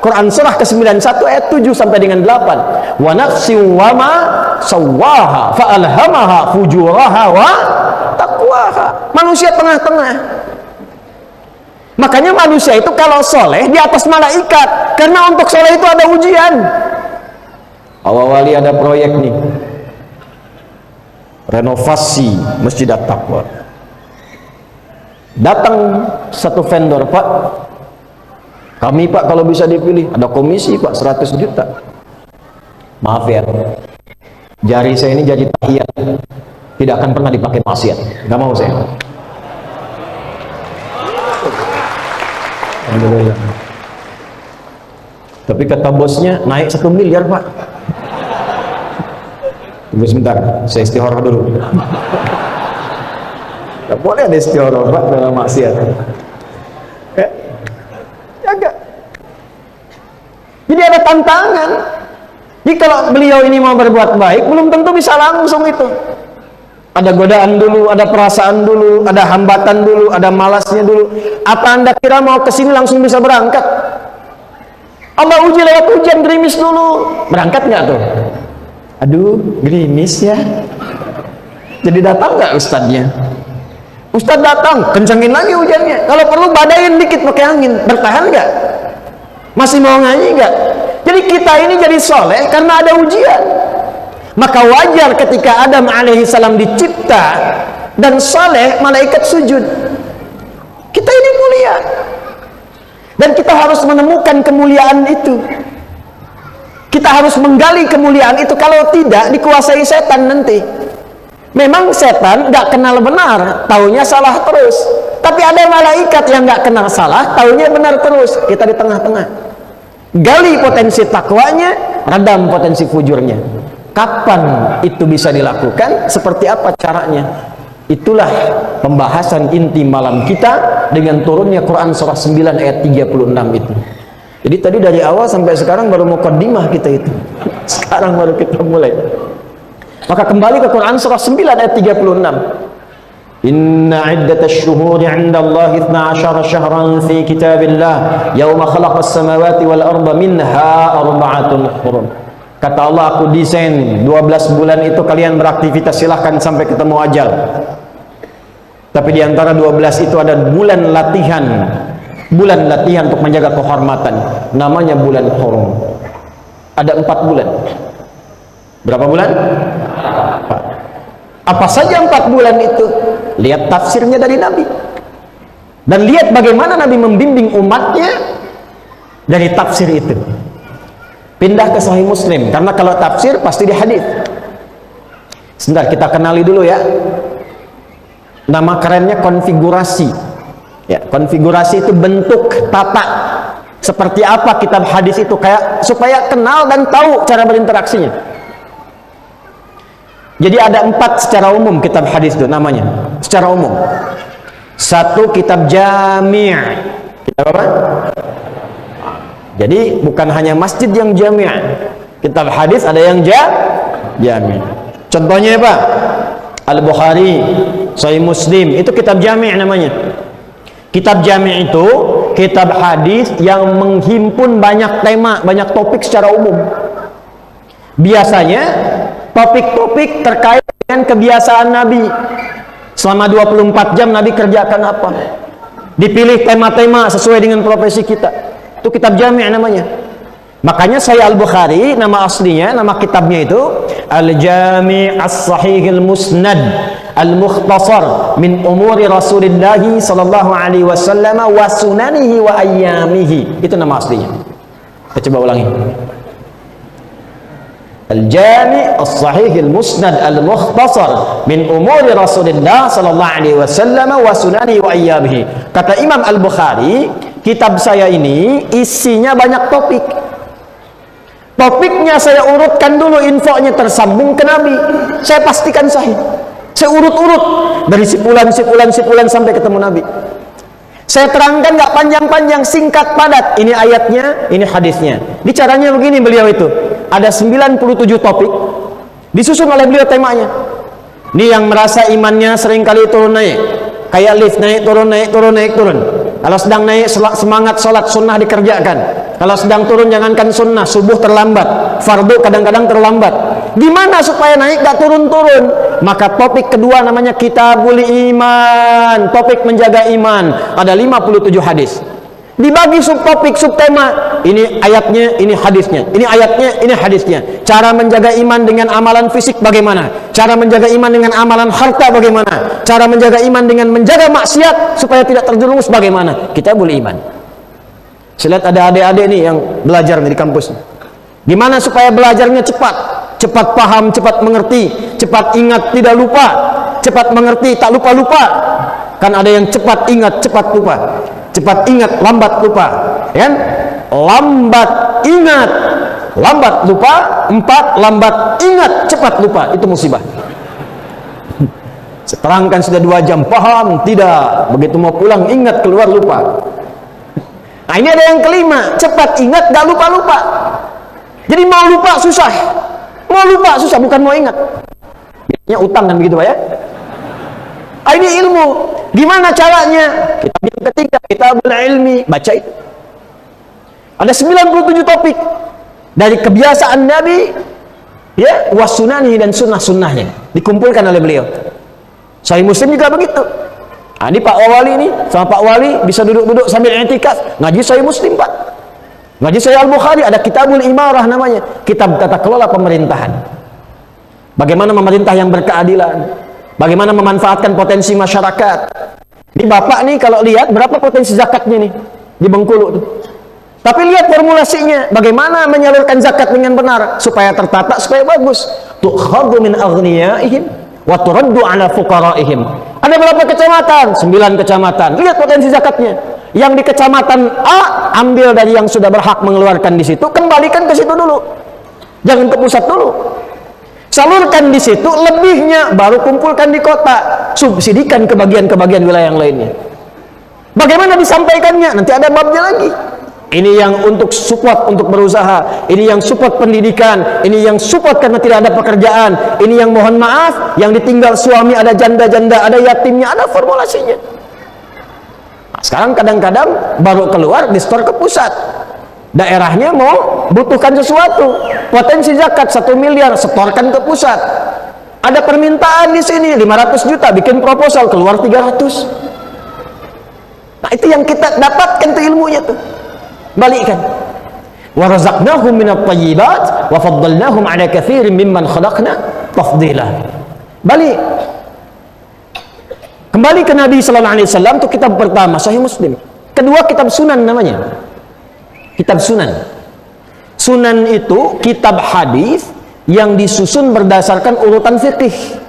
Quran surah ke-91 ayat 7 sampai dengan 8. Wa nafsin wa ma sawwaha fa alhamaha fujuraha wa taqwaha. Manusia tengah-tengah. Makanya manusia itu kalau soleh di atas malaikat, karena untuk soleh itu ada ujian. Awal-wali ada proyek nih, renovasi Masjid At-Taqwa. Datang satu vendor, Pak, kami Pak kalau bisa dipilih, ada komisi Pak 100 juta. Maaf ya, jari saya ini jadi tahiyat, tidak akan pernah dipakai maksiat, nggak mau saya. Alhamdulillah. Tapi kata bosnya naik 1 miliar Pak. Tunggu sebentar, saya istikharah dulu. Gak boleh ada istikharah Pak dalam maksiat. Jaga. Jadi ada tantangan. Jadi kalau beliau ini mau berbuat baik, belum tentu bisa langsung itu. Ada godaan dulu, ada perasaan dulu, ada hambatan dulu, ada malasnya dulu. Apa Anda kira mau ke sini langsung bisa berangkat? Allah uji lewat hujan gerimis dulu. Berangkat nggak tuh? Aduh, gerimis ya. Jadi datang nggak ustadznya? Ustadz datang, kencengin lagi hujannya. Kalau perlu badain dikit pakai angin. Bertahan nggak? Masih mau ngaji nggak? Jadi kita ini jadi soleh karena ada ujian. Maka wajar ketika Adam alaihissalam dicipta dan soleh, malaikat sujud. Kita ini mulia, dan kita harus menemukan kemuliaan itu. Kita harus menggali kemuliaan itu. Kalau tidak, dikuasai setan nanti. Memang setan nggak kenal benar, taunya salah terus. Tapi ada malaikat yang nggak kenal salah, taunya benar terus. Kita di tengah-tengah. Gali potensi takwanya, redam potensi fujurnya. Kapan itu bisa dilakukan? Seperti apa caranya? Itulah pembahasan inti malam kita dengan turunnya Quran surah 9 ayat 36 itu. Jadi tadi dari awal sampai sekarang baru muqaddimah kita itu. Sekarang baru kita mulai. Maka kembali ke Quran surah 9 ayat 36. Inna iddatasy syuhuri 'inda Allah 12 syahran fi kitabillah yauma khalaqas samawati wal arda minha arba'atun hurum. Kata Allah, aku desain 12 bulan itu kalian beraktivitas, silahkan sampai ketemu ajal. Tapi di antara 12 itu ada bulan latihan. Bulan latihan untuk menjaga kehormatan. Namanya bulan Hurum. Ada 4 bulan. Berapa bulan? 4. Apa saja 4 bulan itu? Lihat tafsirnya dari Nabi. Dan lihat bagaimana Nabi membimbing umatnya dari tafsir itu. Pindah ke Sahih Muslim, karena kalau tafsir pasti di hadis. Sebentar, kita kenali dulu ya. Nama kerennya konfigurasi. Ya, konfigurasi itu bentuk, tata. Seperti apa kitab hadis itu, kayak supaya kenal dan tahu cara berinteraksinya. Jadi ada 4 secara umum kitab hadis itu namanya, secara umum. 1 kitab jami'. Kitab apa? Jadi bukan hanya masjid yang jami'. Kitab hadis ada yang jami'. Contohnya apa? Al-Bukhari, Sahih Muslim, itu kitab jami' namanya. Kitab jami' itu kitab hadis yang menghimpun banyak tema, banyak topik secara umum. Biasanya topik-topik terkait dengan kebiasaan Nabi. Selama 24 jam Nabi kerjakan apa? Dipilih tema-tema sesuai dengan profesi kita. Itu kitab jami' namanya. Makanya saya Al-Bukhari, nama aslinya, nama kitabnya itu Al-Jami' As-Sahih Al-Musnad Al-Mukhtasar min umuri Rasulullah sallallahu alaihi wasallam wa sunanihi wa ayyamihi. Itu nama aslinya. Kita coba ulangi. Al-Jami' As-Sahih Al-Musnad Al-Mukhtasar min umuri Rasulullah sallallahu alaihi wasallam wa sunanihi wa ayyamihi. Kata Imam Al-Bukhari, kitab saya ini isinya banyak topik. Topiknya saya urutkan dulu, infonya tersambung ke Nabi. Saya pastikan sahih. Saya urut-urut dari sipulan sampai ketemu Nabi. Saya terangkan nggak panjang-panjang, singkat padat. Ini ayatnya, ini hadisnya. Di caranya begini beliau itu. Ada 97 topik disusun oleh beliau temanya. Ini yang merasa imannya seringkali turun naik. Kayak lift, naik turun, naik turun, naik turun. Kalau sedang naik, semangat sholat sunnah dikerjakan. Kalau sedang turun, jangankan sunnah, subuh terlambat, fardu kadang-kadang terlambat. Gimana supaya naik gak turun-turun? maka topik kedua namanya kitabul iman, topik menjaga iman. Ada 57 hadis. Dibagi subtopik, subtema. Ini ayatnya, ini hadisnya. Ini ayatnya, ini hadisnya. Cara menjaga iman dengan amalan fisik bagaimana? Cara menjaga iman dengan amalan harta bagaimana? Cara menjaga iman dengan menjaga maksiat supaya tidak terjerumus bagaimana? Kitabul iman. Saya lihat ada adik-adik nih yang belajar di kampus. Gimana supaya belajarnya cepat? Cepat paham, cepat mengerti, cepat ingat, tidak lupa. Cepat mengerti, tak lupa-lupa. Kan ada yang cepat ingat, cepat lupa. Cepat ingat, lambat lupa, ya kan? Lambat ingat, lambat lupa. 4, lambat ingat, cepat lupa. Itu musibah. Seterangkan sudah 2 jam, paham tidak? Begitu mau pulang, ingat, keluar, lupa. Nah, ini ada yang kelima, cepat ingat, gak lupa-lupa. Jadi mau lupa susah, mau lupa susah, bukan mau ingat. Biasanya utang kan begitu Pak ya? Ah, ini ilmu. Gimana caranya? Kitab yang ketiga, Kitabul Ilmi, baca itu. Ada 97 topik dari kebiasaan Nabi, ya, wasunani dan sunnah-sunnahnya dikumpulkan oleh beliau. Sahih Muslim juga begitu. Nah, ini Pak Wali ini sama Pak Wali bisa duduk-duduk sambil i'tikaf ngaji Sahih Muslim Pak. Ngaji Sahih Al-Bukhari, ada Kitabul Imarah namanya, kitab tata kelola pemerintahan. Bagaimana memerintah yang berkeadilan? Bagaimana memanfaatkan potensi masyarakat? Ini Bapak nih kalau lihat berapa potensi zakatnya nih di Bengkulu tuh. Tapi lihat formulasinya, bagaimana menyalurkan zakat dengan benar supaya tertata, supaya bagus. Tukhadhu min aghniyaihim wa turaddu ala fuqaraihim. Ada berapa kecamatan? 9 kecamatan. Lihat potensi zakatnya. Yang di kecamatan A ambil dari yang sudah berhak mengeluarkan di situ, kembalikan ke situ dulu. Jangan ke pusat dulu. Salurkan di situ, lebihnya baru kumpulkan di kota, subsidikan ke bagian wilayah yang lainnya. Bagaimana disampaikannya? Nanti ada babnya lagi. Ini yang untuk support untuk berusaha, ini yang support pendidikan, ini yang support karena tidak ada pekerjaan, ini yang mohon maaf, yang ditinggal suami, ada janda-janda, ada yatimnya, ada formulasinya. Nah, sekarang kadang-kadang baru keluar di store ke pusat. Daerahnya mau butuhkan sesuatu, potensi zakat 1 miliar, setorkan ke pusat. Ada permintaan di sini 500 juta, bikin proposal, keluar 300. Nah, itu yang kita dapatkan tuh ilmunya tuh. Balikkan. Wa razaqnahum minat thayyibat wa faddalnahum 'ala katsirin mimman khalaqna tafdila. Balik. Kembali ke Nabi sallallahu alaihi wasallam, itu kitab pertama Sahih Muslim. Kedua kitab Sunan namanya. Kitab Sunan. Sunan itu kitab hadis yang disusun berdasarkan urutan fikih.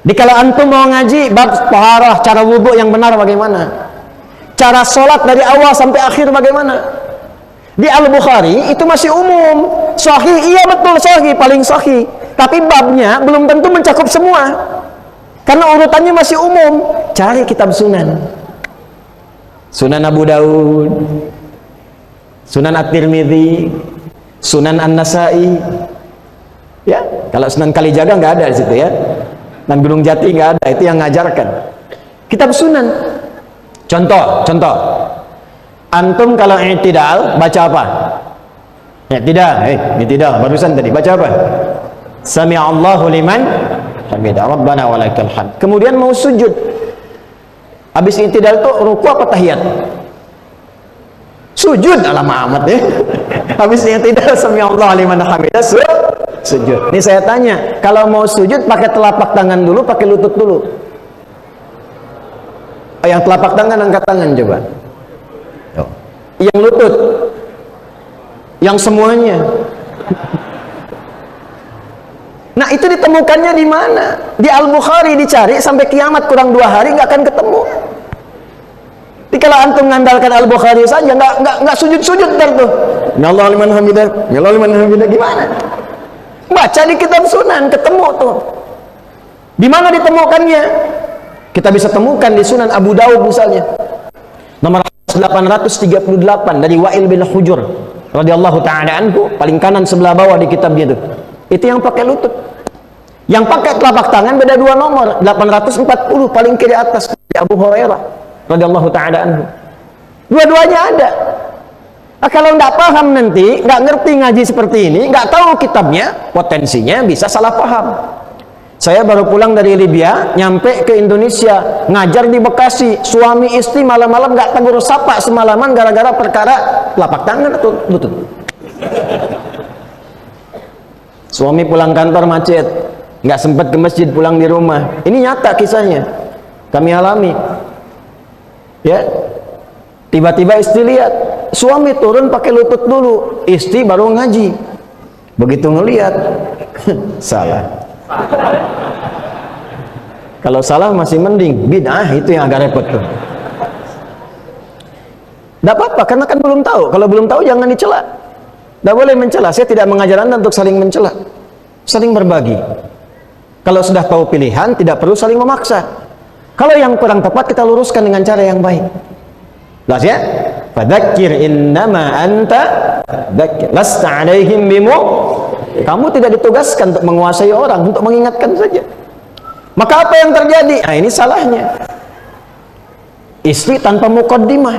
Dikala antum mau ngaji bab taharah, cara wudhu yang benar bagaimana? Cara sholat dari awal sampai akhir bagaimana? Di Al-Bukhari itu masih umum. Sahih, iya betul sahih, paling sahih. Tapi babnya belum tentu mencakup semua. Karena urutannya masih umum. Cari kitab Sunan. Sunan Abu Daud, Sunan At-Tirmidzi, Sunan An-Nasai. Ya, kalau Sunan Kalijaga nggak ada di situ ya. Dan Gunung Jati nggak ada, itu yang ngajarkan. Kitab Sunan. Contoh. Antum kalau i'tidal baca apa? I'tidal, barusan tadi baca apa? Sami'allahu liman hamidah, Rabbana walakal hamd. Kemudian mau sujud. Habis i'tidal itu ruku apa tahiyat? Sujud, alamak amat ya. Habis i'tidal sami'allahu liman hamidah, sujud. Ini saya tanya, kalau mau sujud pakai telapak tangan dulu, pakai lutut dulu? Yang telapak tangan angkat tangan coba. Yang lutut, yang semuanya. Nah, itu ditemukannya di mana? Di Al-Bukhari, dicari sampai kiamat kurang 2 hari nggak akan ketemu. Jadi kalau antum mengandalkan Al-Bukhari saja nggak sujud-sujud ntar tuh. Innallaha liman hamidah, innallaha liman hamidah, gimana? Baca di kitab Sunan ketemu tuh. Di mana ditemukannya? Kita bisa temukan di Sunan Abu Daud misalnya. Nomor 838 dari Wa'il bin Hujur radhiyallahu taala anhu, paling kanan sebelah bawah di kitabnya itu. Itu yang pakai lutut. Yang pakai telapak tangan beda 2 nomor, 840 paling kiri atas di Abu Hurairah radhiyallahu taala anhu. Dua-duanya ada. Nah, kalau nggak paham nanti, nggak ngerti ngaji seperti ini, nggak tahu kitabnya, potensinya bisa salah paham. Saya baru pulang dari Libya, nyampe ke Indonesia, ngajar di Bekasi. Suami istri malam-malam gak tegur sapa semalaman gara-gara perkara telapak tangan atau lutut. Suami pulang kantor macet, gak sempat ke masjid, pulang di rumah. Ini nyata kisahnya, kami alami. Ya, tiba-tiba istri lihat, suami turun pakai lutut dulu, istri baru ngaji. Begitu ngelihat, salah. Kalau salah masih mending, bid'ah itu yang agak repot tuh. Tidak apa-apa, karena kan belum tahu. Kalau belum tahu jangan dicela. Tidak boleh mencela. Saya tidak mengajar Anda untuk saling mencela, saling berbagi. Kalau sudah tahu pilihan, tidak perlu saling memaksa. Kalau yang kurang tepat, kita luruskan dengan cara yang baik. Jelas ya? Fadzakir innama anta dzakir lasta alaihim bimu. Kamu tidak ditugaskan untuk menguasai orang, untuk mengingatkan saja. Maka apa yang terjadi? Nah, ini salahnya. Istri tanpa muqaddimah.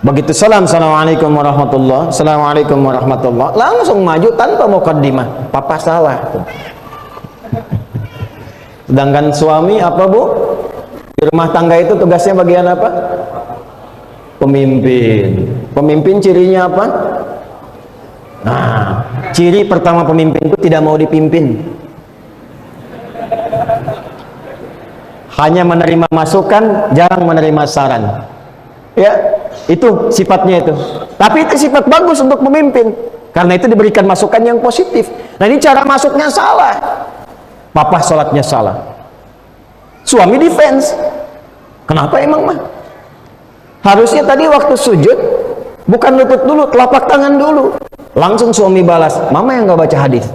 Begitu salam, assalamualaikum warahmatullah, assalamualaikum warahmatullah, langsung maju tanpa muqaddimah. Papa salah. Sedangkan suami apa, Bu? Di rumah tangga itu tugasnya bagian apa? Pemimpin. Pemimpin cirinya apa? Nah, ciri pertama pemimpin itu tidak mau dipimpin. Hanya menerima masukan, jarang menerima saran. Ya, itu sifatnya itu. Tapi itu sifat bagus untuk pemimpin. Karena itu diberikan masukan yang positif. Nah, ini cara masuknya salah. Papa sholatnya salah. Suami defense. Kenapa emang mah? Harusnya tadi waktu sujud bukan lutut dulu, telapak tangan dulu. Langsung suami balas, mama yang gak baca hadis.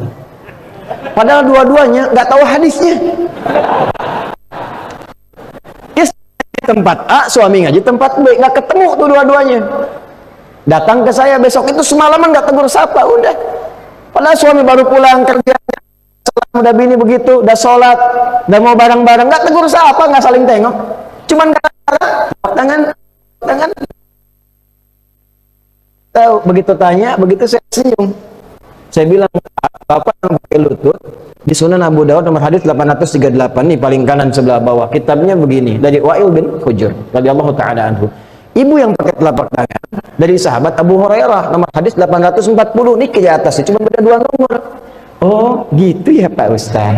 Padahal dua-duanya gak tahu hadisnya. Yes, tempat A, suami ngaji tempat B, gak ketemu tuh dua-duanya. Datang ke saya besok itu semalaman gak tegur sapa, udah. Padahal suami baru pulang kerja, udah bini begitu, udah sholat, udah mau bareng-bareng, gak tegur sapa, gak saling tengok. Cuman kata tangan. Tahu, begitu tanya, begitu saya senyum. Saya bilang, Bapak yang pakai lutut di Sunan Abu Daud nomor hadis 838 nih, paling kanan sebelah bawah. Kitabnya begini, dari Wa'il bin Hujr radhiyallahu taala anhu. Ibu yang pakai telapak tangan dari sahabat Abu Hurairah nomor hadis 840. Nih ke atasnya cuma beda 2 nomor. Oh, gitu ya Pak Ustaz.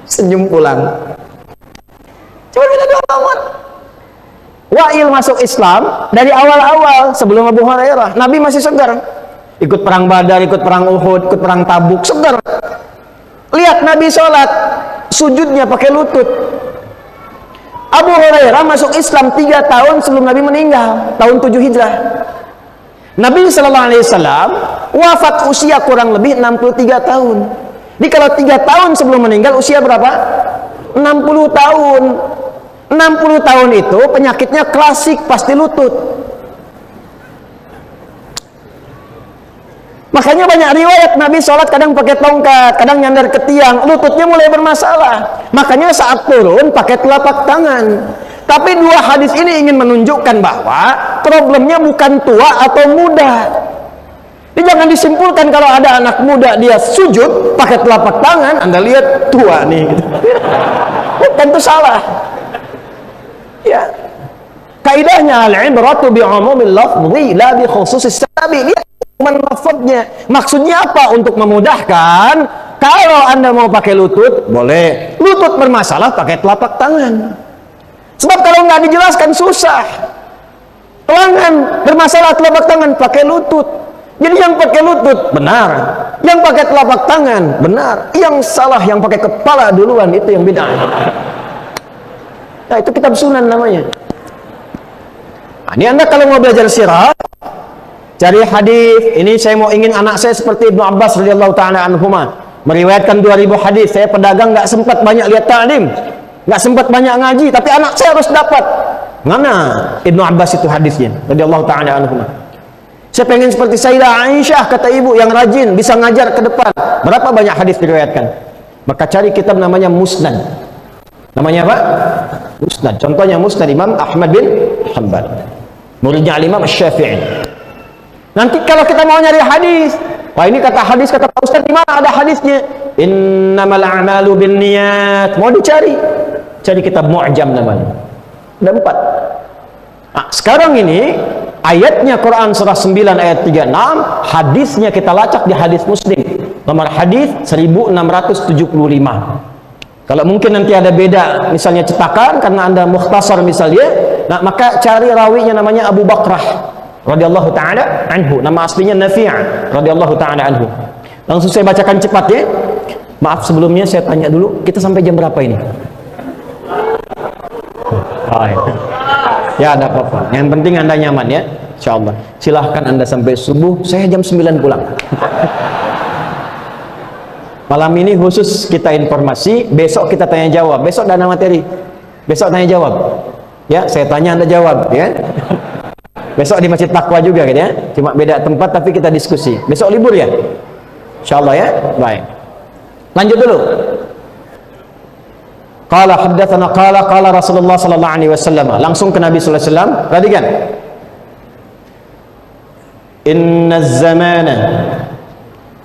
Senyum pulang. Cuma beda 2 nomor. Wa'il masuk Islam dari awal-awal sebelum Abu Hurairah. Nabi masih segar. Ikut perang Badar, ikut perang Uhud, ikut perang Tabuk, segar. Lihat Nabi sholat, sujudnya pakai lutut. Abu Hurairah masuk Islam 3 tahun sebelum Nabi meninggal, tahun 7 Hijrah. Nabi SAW wafat usia kurang lebih 63 tahun. Jadi kalau 3 tahun sebelum meninggal usia berapa? 60 tahun. 60 tahun itu penyakitnya klasik, pasti lutut. Makanya banyak riwayat Nabi sholat kadang pakai tongkat, kadang nyandar ke tiang, lututnya mulai bermasalah. Makanya saat turun pakai telapak tangan. Tapi 2 hadis ini ingin menunjukkan bahwa problemnya bukan tua atau muda. Jadi jangan disimpulkan kalau ada anak muda dia sujud pakai telapak tangan, Anda lihat tua nih. Gitu. Tentu salah. Ya, kaidahnya al-ibratu bi'umumil lafzi la bi khususis sababi. Lihat lafadznya. Maksudnya apa? Untuk memudahkan. Kalau Anda mau pakai lutut, boleh. Lutut bermasalah pakai telapak tangan. Sebab kalau nggak dijelaskan susah. Lengan bermasalah telapak tangan pakai lutut. Jadi yang pakai lutut benar, yang pakai telapak tangan benar. Yang salah yang pakai kepala duluan itu yang bid'ah. Nah, itu kitab sunan namanya. Nah, ini Anda kalau mau belajar sirah, cari hadis. Ini saya mau ingin anak saya seperti Ibnu Abbas radhiyallahu taala anhuma, meriwayatkan 2000 hadis. Saya pedagang nggak sempat banyak lihat ta'lim, nggak sempat banyak ngaji, tapi anak saya harus dapat. Mana Ibnu Abbas itu hadisnya radhiyallahu taala anhuma. Saya pengen seperti Sayyidah Aisyah, kata ibu, yang rajin, bisa ngajar ke depan. Berapa banyak hadis diriwayatkan? Maka cari kitab namanya Musnad. Namanya apa? Musnad. Contohnya Musnad Imam Ahmad bin Hanbal, muridnya Imam Syafi'i. Nanti kalau kita mau nyari hadis, wah ini kata hadis, kata Pak Ustaz, di mana ada hadisnya? Innamal a'malu binniyat. Mau dicari, cari kitab Mu'jam namanya. Ada 4. Nah, sekarang ini ayatnya Quran surah 9 ayat 36, hadisnya kita lacak di hadis Muslim. Nomor hadis 1675. Kalau mungkin nanti ada beda, misalnya cetakan karena Anda mukhtasar misalnya, nah maka cari rawinya namanya Abu Bakrah radhiyallahu taala anhu. Nama aslinya Nafi' radhiyallahu taala anhu. Langsung saya bacakan cepat ya. Maaf sebelumnya saya tanya dulu, kita sampai jam berapa ini? Ya, ada apa-apa. Yang penting Anda nyaman ya, insyaallah. Silahkan Anda sampai subuh, saya jam 9 pulang. Malam ini khusus kita informasi, besok kita tanya jawab. Besok ada materi. Besok tanya jawab. Ya, saya tanya Anda jawab ya. Besok di Masjid Taqwa juga gitu ya. Cuma beda tempat tapi kita diskusi. Besok libur ya? Insyaallah ya. Baik. Lanjut dulu. Qala haddatsana qala Rasulullah sallallahu alaihi wasallam. Langsung ke Nabi sallallahu alaihi wasallam. Perhatikan. Inna zamana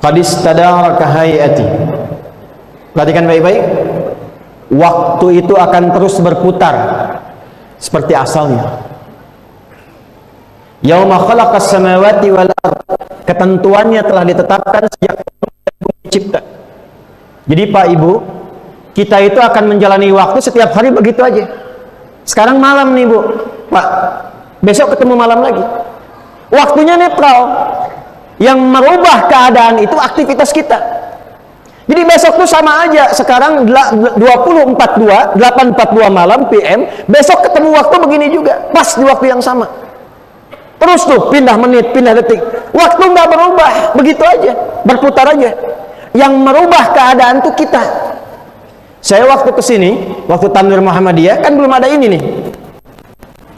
qad istadara ka hayati. Perhatikan baik-baik. Waktu itu akan terus berputar seperti asalnya. Yauma khalaqas samawati wal ardh. Ketentuannya telah ditetapkan sejak pencipta. Jadi Pak Ibu, kita itu akan menjalani waktu setiap hari begitu aja. Sekarang malam nih Bu, Pak, besok ketemu malam lagi. Waktunya netral. Yang merubah keadaan itu aktivitas kita. Jadi besok tuh sama aja. Sekarang 8.42 malam PM, besok ketemu waktu begini juga, pas di waktu yang sama. Terus tuh pindah menit, pindah detik. Waktu nggak berubah, begitu aja, berputar aja. Yang merubah keadaan tuh kita. Saya waktu kesini, waktu Tanwir Muhammadiyah kan belum ada ini nih.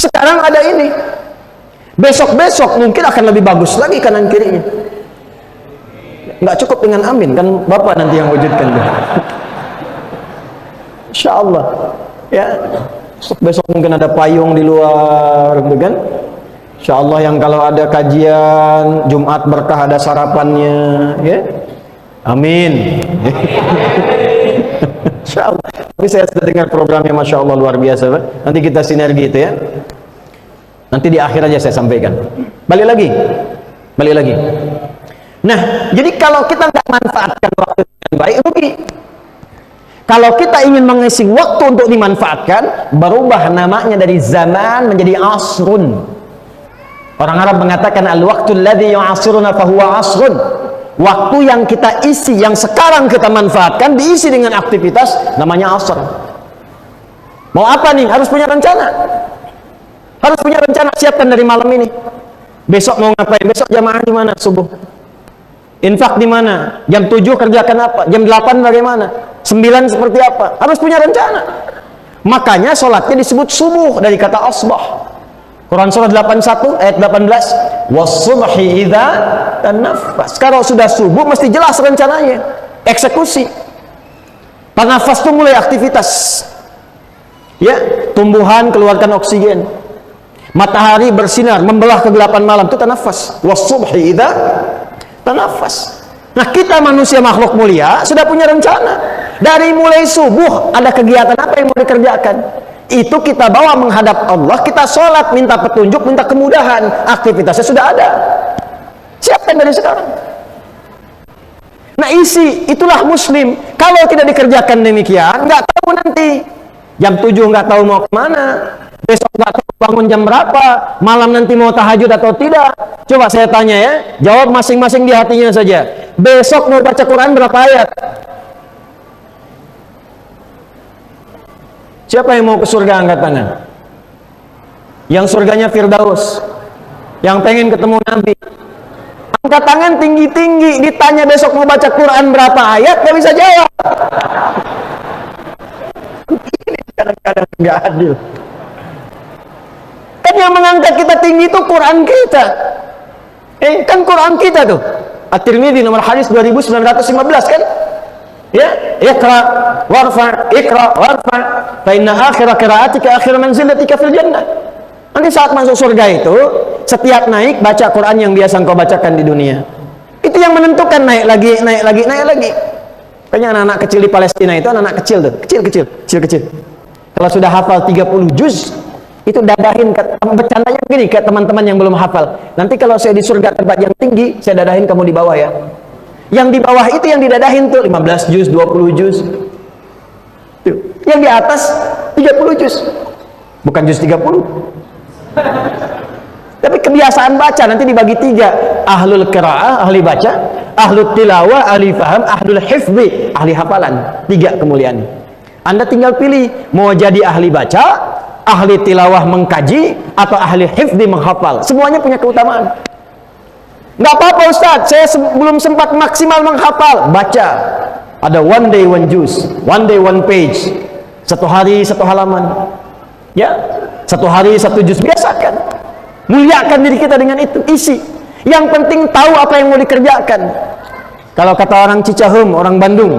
Sekarang ada ini. Besok-besok mungkin akan lebih bagus lagi kanan kirinya. Nggak cukup dengan amin, kan Bapak nanti yang wujudkan. Insya Allah. Ya, besok mungkin ada payung di luar, gitu kan? Insya Allah yang kalau ada kajian Jumat berkah ada sarapannya, ya. Amin. Insya Allah. Tapi saya sudah dengar programnya, Masya Allah luar biasa, Pak. Nanti kita sinergi itu ya. Nanti di akhir aja saya sampaikan. Balik lagi. Nah, jadi kalau kita nggak manfaatkan waktu dengan baik, rugi. Kalau kita ingin mengisi waktu untuk dimanfaatkan, berubah namanya dari zaman menjadi asrun. Orang Arab mengatakan al-waqtul ladzi yu'asiruna fahuwa asrun. Waktu yang kita isi, yang sekarang kita manfaatkan, diisi dengan aktivitas, namanya asr. Mau apa nih? Harus punya rencana. Harus punya rencana, siapkan dari malam ini. Besok mau ngapain? Besok jamaah di mana? Subuh. Infak di mana? Jam 7 kerjakan apa? Jam 8 bagaimana? 9 seperti apa? Harus punya rencana. Makanya sholatnya disebut subuh dari kata asbah. Quran surah 81 ayat 18. Was-subhi idza tanaffas. Kalau sudah subuh mesti jelas rencananya. Eksekusi. Tanafas itu mulai aktivitas. Ya, tumbuhan keluarkan oksigen. Matahari bersinar membelah kegelapan malam, itu tanafas. Was-subhi idza tanafas. Nah, kita manusia makhluk mulia sudah punya rencana. Dari mulai subuh ada kegiatan apa yang mau dikerjakan. Itu kita bawa menghadap Allah, kita sholat, minta petunjuk, minta kemudahan. Aktivitasnya sudah ada. Siapkan dari sekarang. Nah, isi, itulah muslim. Kalau tidak dikerjakan demikian, nggak tahu nanti. Jam 7 nggak tahu mau kemana. Besok nggak tahu bangun jam berapa. Malam nanti mau tahajud atau tidak. Coba saya tanya ya, jawab masing-masing di hatinya saja. Besok mau baca Quran berapa ayat? Siapa yang mau ke surga angkat tangan? Yang surganya Firdaus. Yang pengen ketemu Nabi. Angkat tangan tinggi-tinggi. Ditanya besok mau baca Quran berapa ayat, gak bisa jawab. Ini kadang-kadang gak adil. Kan yang mengangkat kita tinggi itu Quran kita. Kan Quran kita tuh. At-Tirmidzi nomor hadis 2915 kan? Ya, ikra warfa, fa inna akhira qiraatika akhir manzilatika fil jannah. Nanti saat masuk surga itu, setiap naik baca Quran yang biasa engkau bacakan di dunia. Itu yang menentukan naik lagi. Kayaknya anak-anak kecil di Palestina itu anak-anak kecil tuh, kecil. Kalau sudah hafal 30 juz, itu dadahin, bercandanya begini ke teman-teman yang belum hafal. Nanti kalau saya di surga tempat yang tinggi, saya dadahin kamu di bawah ya. Yang di bawah itu yang didadahin tuh 15 juz, 20 juz. Tuh. Yang di atas 30 juz. Bukan juz 30. Tapi kebiasaan baca nanti dibagi 3. Ahlul qiraah, ahli baca, ahlul tilawah, ahli faham, ahlul hifzi, ahli hafalan. 3 kemuliaan. Anda tinggal pilih mau jadi ahli baca, ahli tilawah mengkaji, atau ahli hifzi menghafal. Semuanya punya keutamaan. Nggak apa-apa Ustaz, saya belum sempat maksimal menghafal. Baca. Ada one day one juz, one day one page. 1 hari 1 halaman. Ya, 1 hari 1 juz, biasakan. Muliakan diri kita dengan itu, isi. Yang penting tahu apa yang mau dikerjakan. Kalau kata orang Cicahem, orang Bandung,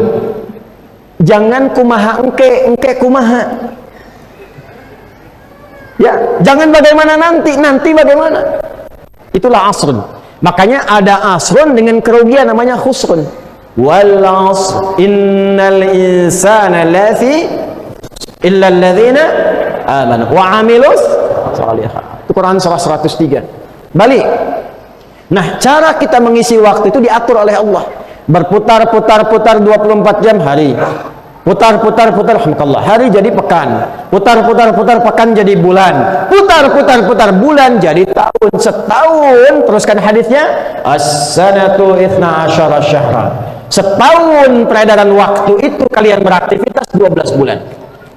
jangan kumaha engke kumaha. Ya, jangan bagaimana nanti bagaimana. Itulah asrun. Makanya ada asrun dengan kerugian namanya khusrun. Wal asr innal insana lafi illa alladhina amanu wa amilus shalihat. Itu Quran surah 103. Balik. Nah, cara kita mengisi waktu itu diatur oleh Allah. Berputar-putar 24 jam hari. Putar-putar alhamdulillah, hari jadi pekan. Putar-putar pekan jadi bulan. Putar-putar bulan jadi tahun. Setahun, teruskan hadisnya, as-sanatu 12 syahra. Setahun peredaran waktu itu kalian beraktivitas 12 bulan.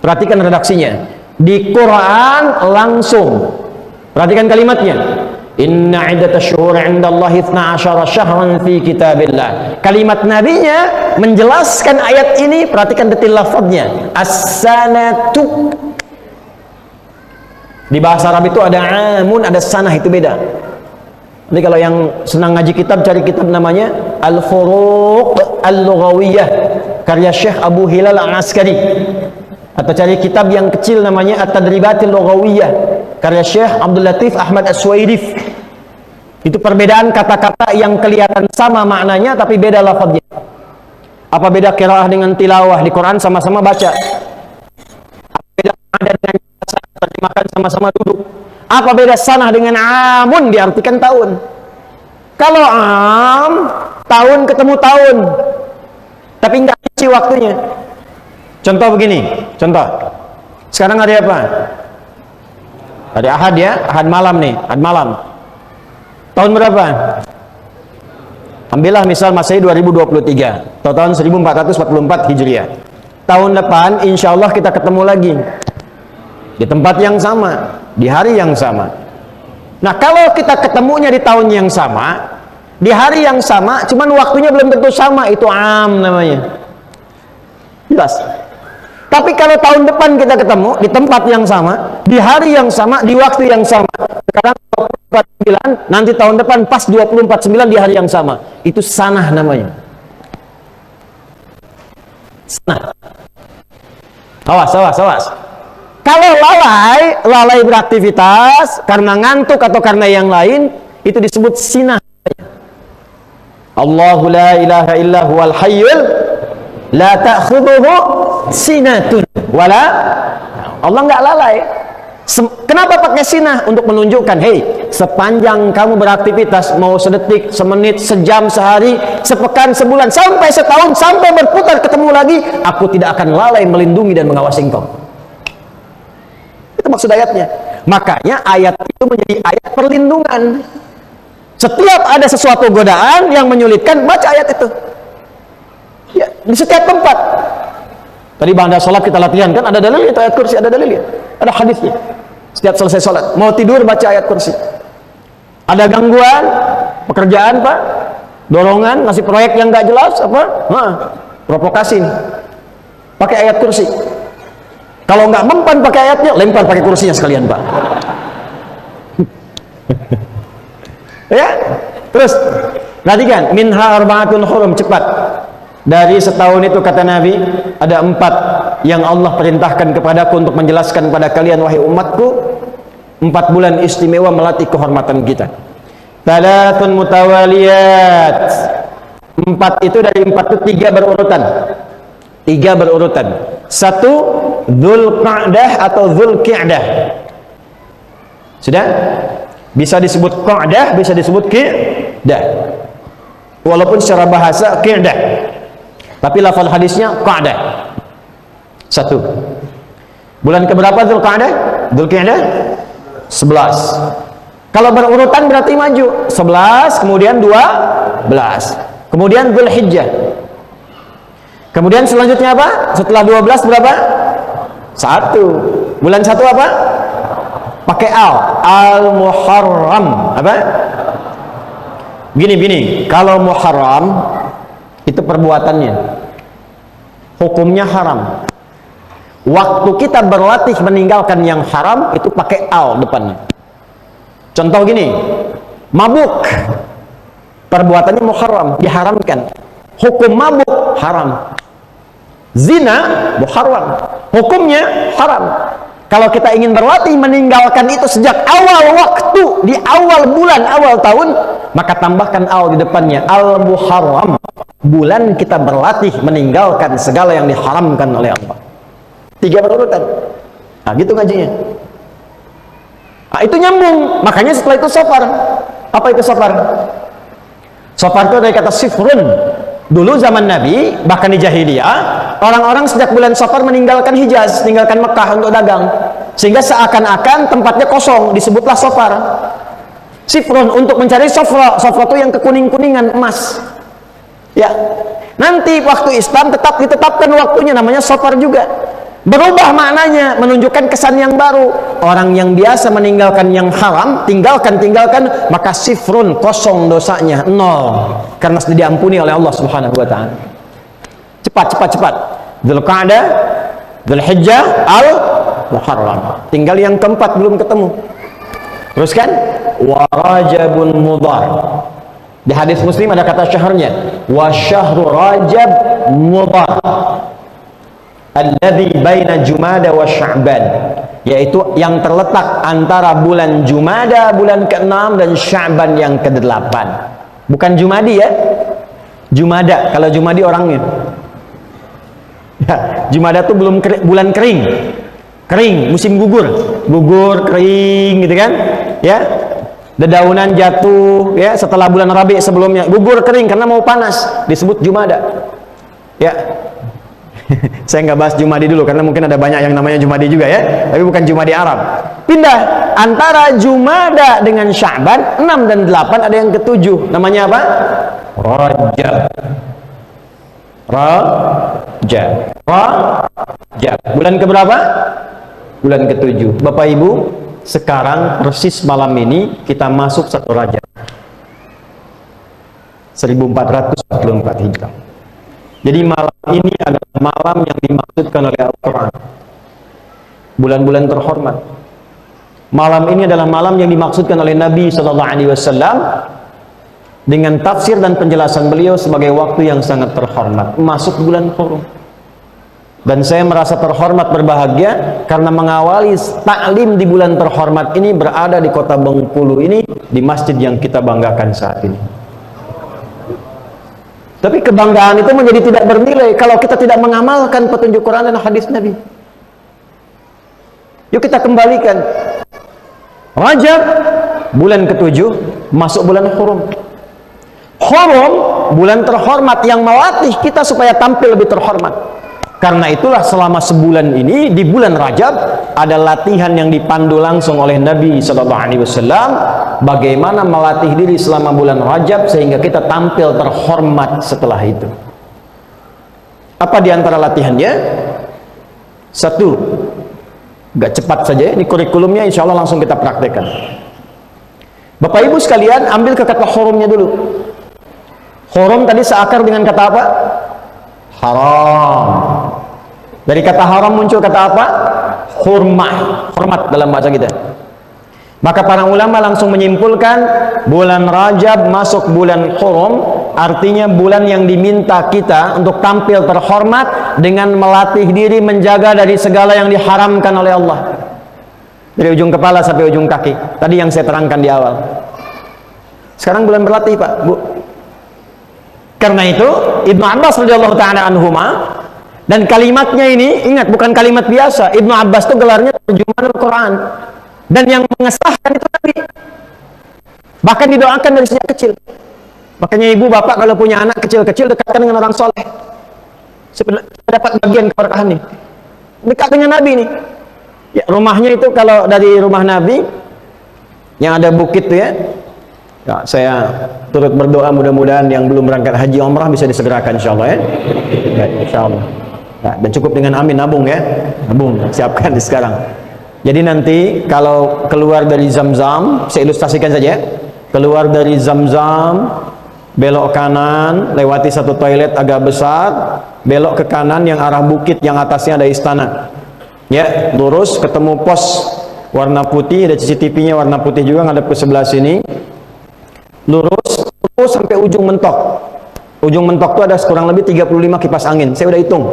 Perhatikan redaksinya. Di Quran langsung. Perhatikan kalimatnya. Inna iddatash syuhur 'indallahi 12 syahran fi kitabillah. Kalimat nabinya menjelaskan ayat ini, perhatikan detail lafadznya. As-sanatu. Di bahasa Arab itu ada amun, ada sanah, itu beda. Jadi kalau yang senang ngaji kitab, cari kitab namanya Al-Furuq Al-Lughawiyah karya Syekh Abu Hilal Al-Askari. Atau cari kitab yang kecil namanya At-Tadribatil Lughawiyah karya Syekh Abdul Latif Ahmad As-Suwaidif. Itu perbedaan kata-kata yang kelihatan sama maknanya tapi beda lafadznya. Apa beda qiraah dengan tilawah? Di Quran sama-sama baca. Apa beda ada dengan terjemahkan sama-sama duduk? Apa beda sanah dengan amun diartikan tahun? Kalau am, tahun ketemu tahun, tapi enggak isi waktunya. Contoh begini, contoh. Sekarang hari apa? Hari Ahad ya, Ahad malam nih, Ahad malam. Tahun berapa? Ambillah misal Masehi 2023, atau tahun 1444 Hijriah. Tahun depan insya Allah kita ketemu lagi di tempat yang sama, di hari yang sama. Nah, kalau kita ketemunya di tahun yang sama, di hari yang sama, cuman waktunya belum tentu sama, itu am namanya. Jelas. Tapi kalau tahun depan kita ketemu di tempat yang sama, di hari yang sama, di waktu yang sama. Sekarang 24/9, nanti tahun depan pas 24/9 di hari yang sama. Itu sanah namanya. Sanah. Awas. Kalau lalai beraktivitas karena ngantuk atau karena yang lain, itu disebut sinah. Allahu la ilaha illa huwal hayyul la ta'khudhuhu sinatun wala. Allah nggak lalai. Kenapa pakai sinah? Untuk menunjukkan, hei, sepanjang kamu beraktivitas, mau sedetik, semenit, sejam, sehari, sepekan, sebulan, sampai setahun, sampai berputar ketemu lagi, aku tidak akan lalai melindungi dan mengawasi engkau. Itu maksud ayatnya. Makanya ayat itu menjadi ayat perlindungan. Setiap ada sesuatu godaan yang menyulitkan, baca ayat itu. Ya, di setiap tempat. Tadi bangda sholat kita latihan kan, ada dalil itu ayat kursi, ada dalil ya, ada hadisnya. Setiap selesai sholat, mau tidur baca ayat kursi. Ada gangguan pekerjaan pak, dorongan, ngasih proyek yang nggak jelas apa, provokasi nih, pakai ayat kursi. Kalau nggak mempan pakai ayatnya, lempar pakai kursinya sekalian pak. Ya, terus perhatikan, minha arba'atun hurum, cepat. Dari setahun itu kata Nabi, ada 4 yang Allah perintahkan kepadaku untuk menjelaskan kepada kalian wahai umatku. 4 bulan istimewa melatih kehormatan kita. Talatun mutawaliyat, 4 4 itu dari 4 itu 3 berurutan. 3 berurutan. 1 Dzulqa'dah atau Dzulqi'dah. Sudah? Bisa disebut Qa'dah, bisa disebut Qi'dah. Walaupun secara bahasa Qi'dah, tapi lafal hadisnya Qa'dah. 1. Bulan keberapa Dzulqa'dah? Dzulqi'dah 11. Kalau berurutan berarti maju 11, kemudian 12, kemudian Dzulhijjah. Kemudian selanjutnya apa? Setelah 12 berapa? 1. Bulan 1 apa? Pakai Al-Muharram. Apa? Gini, kalau Muharram itu perbuatannya, hukumnya haram. Waktu kita berlatih meninggalkan yang haram itu pakai al depannya. Contoh gini, mabuk, perbuatannya muharram, diharamkan. Hukum mabuk haram. Zina muharram, hukumnya haram. Kalau kita ingin berlatih meninggalkan itu sejak awal waktu, di awal bulan, awal tahun, maka tambahkan al di depannya, Al-Muharram. Bulan kita berlatih meninggalkan segala yang diharamkan oleh Allah. 3 berurutan. Nah, gitu ngajinya. Nah, itu nyambung. Makanya setelah itu Safar. Apa itu Safar? Safar itu dari kata sifrun. Dulu zaman Nabi, bahkan di jahiliyah, orang-orang sejak bulan Safar meninggalkan Hijaz, meninggalkan Mekah untuk dagang. Sehingga seakan-akan tempatnya kosong, disebutlah Safar. Sifrun untuk mencari sofra. Sofra itu yang kekuning-kuningan emas. Ya. Nanti waktu Islam tetap ditetapkan waktunya, namanya Safar juga. Berubah maknanya, menunjukkan kesan yang baru. Orang yang biasa meninggalkan yang haram, tinggalkan, maka sifrun, kosong dosanya, 0. Karena sudah diampuni oleh Allah Subhanahu wa ta'ala. Cepat. Dzulqa'dah, Dzulhijjah, Al-Muharram. Tinggal yang keempat belum ketemu. Teruskan, wa Rajabun Mudhar. Di hadis Muslim ada kata syahrnya, wa syahru Rajab Mudhar. Alladzi baina Jumada wa Sya'ban, yaitu yang terletak antara bulan Jumada bulan ke-6 dan Sya'ban yang ke-8. Bukan Jumadi ya. Jumada, kalau Jumadi orangnya. Ya, Jumada itu belum bulan kering. Kering, musim gugur. Gugur, kering gitu kan? Ya. Dedaunan jatuh ya setelah bulan Rabi sebelumnya. Gugur kering karena mau panas, disebut Jumada. Ya. Saya nggak bahas Jumadi dulu karena mungkin ada banyak yang namanya Jumadi juga ya, tapi bukan Jumadi Arab. Pindah antara Jumada dengan Sya'ban 6 dan 8 ada yang ke-7, namanya apa? Rajab. Rajab. Bulan keberapa? Bulan ke-7. Bapak Ibu, sekarang persis malam ini kita masuk 1 Rajab 1444 Hijrah. Jadi malam ini adalah malam yang dimaksudkan oleh Al-Quran, bulan-bulan terhormat. Malam ini adalah malam yang dimaksudkan oleh Nabi SAW dengan tafsir dan penjelasan beliau sebagai waktu yang sangat terhormat, masuk bulan Hurum. Dan saya merasa terhormat, berbahagia karena mengawali taklim di bulan terhormat ini berada di kota Bengkulu ini, di masjid yang kita banggakan saat ini. Tapi kebanggaan itu menjadi tidak bernilai kalau kita tidak mengamalkan petunjuk Quran dan hadis Nabi. Yuk kita kembalikan. Rajab, bulan ke-7, masuk bulan Hurum. Hurum, bulan terhormat yang melatih kita supaya tampil lebih terhormat. Karena itulah selama sebulan ini di bulan Rajab ada latihan yang dipandu langsung oleh Nabi SAW bagaimana melatih diri selama bulan Rajab sehingga kita tampil terhormat setelah itu. Apa diantara latihannya? 1, gak cepat saja, ini kurikulumnya insya Allah langsung kita praktekkan. Bapak Ibu sekalian, ambil ke kata hurumnya dulu. Hurum tadi seakar dengan kata apa? Haram. Dari kata haram muncul kata apa? Hurmah, hormat dalam bahasa kita. Maka para ulama langsung menyimpulkan bulan Rajab masuk bulan Hurum, artinya bulan yang diminta kita untuk tampil terhormat dengan melatih diri menjaga dari segala yang diharamkan oleh Allah. Dari ujung kepala sampai ujung kaki. Tadi yang saya terangkan di awal. Sekarang bulan berlatih, Pak, Bu. Karena itu Ibnu Abbas radhiyallahu taala anhuma, dan kalimatnya ini ingat bukan kalimat biasa. Ibnu Abbas itu gelarnya terjemahan Al-Quran, dan yang mengesahkan itu Nabi. Bahkan didoakan dari sejak kecil. Makanya ibu bapak kalau punya anak kecil-kecil, dekatkan dengan orang soleh. Supaya dapat bagian keberkahan nih. Dekat dengan Nabi nih. Ya, rumahnya itu kalau dari rumah Nabi yang ada bukit tuh ya. Ya, saya turut berdoa mudah-mudahan yang belum berangkat haji umrah bisa disegerakan insyaallah ya. Ya, insyaallah. Nah, dan cukup dengan amin, nabung ya. Nabung, siapkan di sekarang. Jadi nanti kalau keluar dari Zam-Zam, saya ilustrasikan saja. Keluar dari Zam-Zam, belok kanan, lewati satu toilet agak besar, belok ke kanan yang arah bukit yang atasnya ada istana. Ya, lurus ketemu pos warna putih, ada CCTV-nya warna putih juga ngadep ke sebelah sini. Lurus terus sampai ujung mentok. Ujung mentok itu ada kurang lebih 35 kipas angin. Saya udah hitung.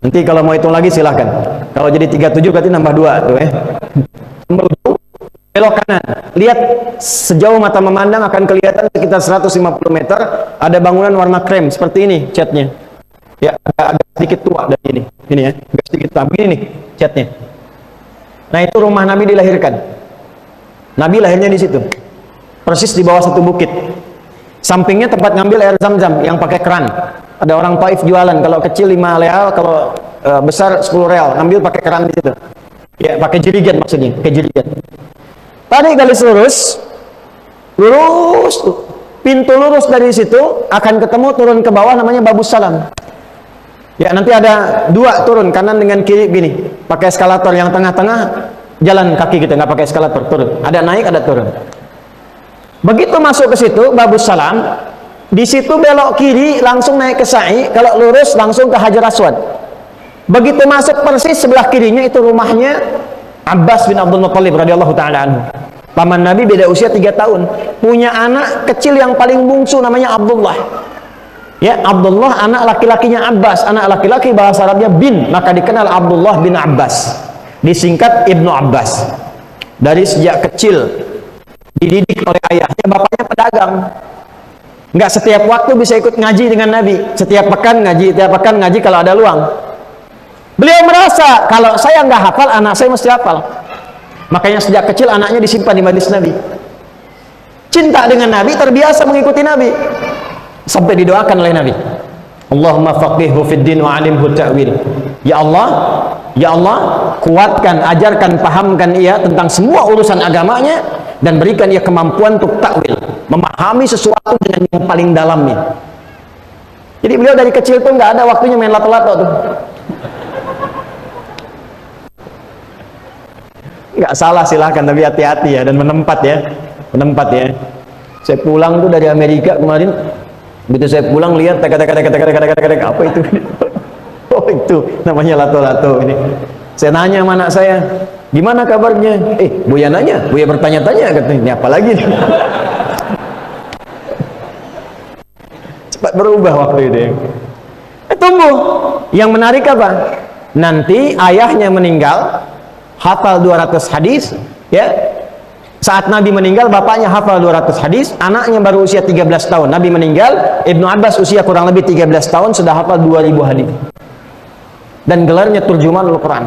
Nanti kalau mau hitung lagi silahkan. Kalau jadi 37 berarti nambah 2 tuh ya. Belok kanan, lihat sejauh mata memandang akan kelihatan sekitar 150 meter ada bangunan warna krem seperti ini catnya. Ya, agak sedikit tua dari ini ya, agak sedikit tua. Begini nih catnya. Nah itu rumah Nabi dilahirkan. Nabi lahirnya di situ, persis di bawah satu bukit. Sampingnya tempat ngambil air Zam-Zam yang pakai keran. Ada orang Taif jualan, kalau kecil 5 real, kalau besar 10 real, ngambil pakai keran di situ. Ya, pakai jerigen maksudnya, pakai jerigen. Tadi garis lurus, pintu lurus dari situ akan ketemu turun ke bawah namanya Babus Salam. Ya, nanti ada 2 turun kanan dengan kiri gini, pakai eskalator. Yang tengah-tengah jalan kaki kita, nggak pakai eskalator, turun. Ada naik, ada turun. Begitu masuk ke situ Babus Salam, di situ belok kiri langsung naik ke Sa'i, kalau lurus langsung ke Hajar Aswad. Begitu masuk persis sebelah kirinya itu rumahnya Abbas bin Abdul Muttalib radhiyallahu taala anhu. Paman Nabi beda usia 3 tahun. Punya anak kecil yang paling bungsu namanya Abdullah. Ya, Abdullah anak laki-lakinya Abbas. Anak laki-laki bahasa Arabnya bin, maka dikenal Abdullah bin Abbas. Disingkat Ibnu Abbas. Dari sejak kecil dididik oleh ayahnya, bapaknya pedagang. Enggak setiap waktu bisa ikut ngaji dengan Nabi. Setiap pekan ngaji kalau ada luang. Beliau merasa kalau saya nggak hafal, anak saya mesti hafal. Makanya sejak kecil anaknya disimpan di majlis Nabi. Cinta dengan Nabi, terbiasa mengikuti Nabi. Sampai didoakan oleh Nabi. Allahumma faqihhu fid din wa 'alimhu ta'wil. Ya Allah, kuatkan, ajarkan, pahamkan ia tentang semua urusan agamanya dan berikan ia kemampuan untuk takwil, memahami sesuatu dengan yang paling dalamnya. Jadi beliau dari kecil tuh nggak ada waktunya main lato-lato tuh. Nggak salah, silahkan, tapi hati-hati ya, dan menempat ya. Saya pulang tuh dari Amerika kemarin, begitu saya pulang lihat apa itu? Oh itu namanya lato-lato ini. Saya nanya sama anak saya, gimana kabarnya? Buya nanya, Buya bertanya-tanya katanya, ini apa lagi? Cepat berubah waktu itu ya. Tunggu, yang menarik apa? Nanti ayahnya meninggal, hafal 200 hadis ya. Saat Nabi meninggal bapaknya hafal 200 hadis, anaknya baru usia 13 tahun. Nabi meninggal, Ibnu Abbas usia kurang lebih 13 tahun sudah hafal 2000 hadis. Dan gelarnya terjemahan Al-Quran.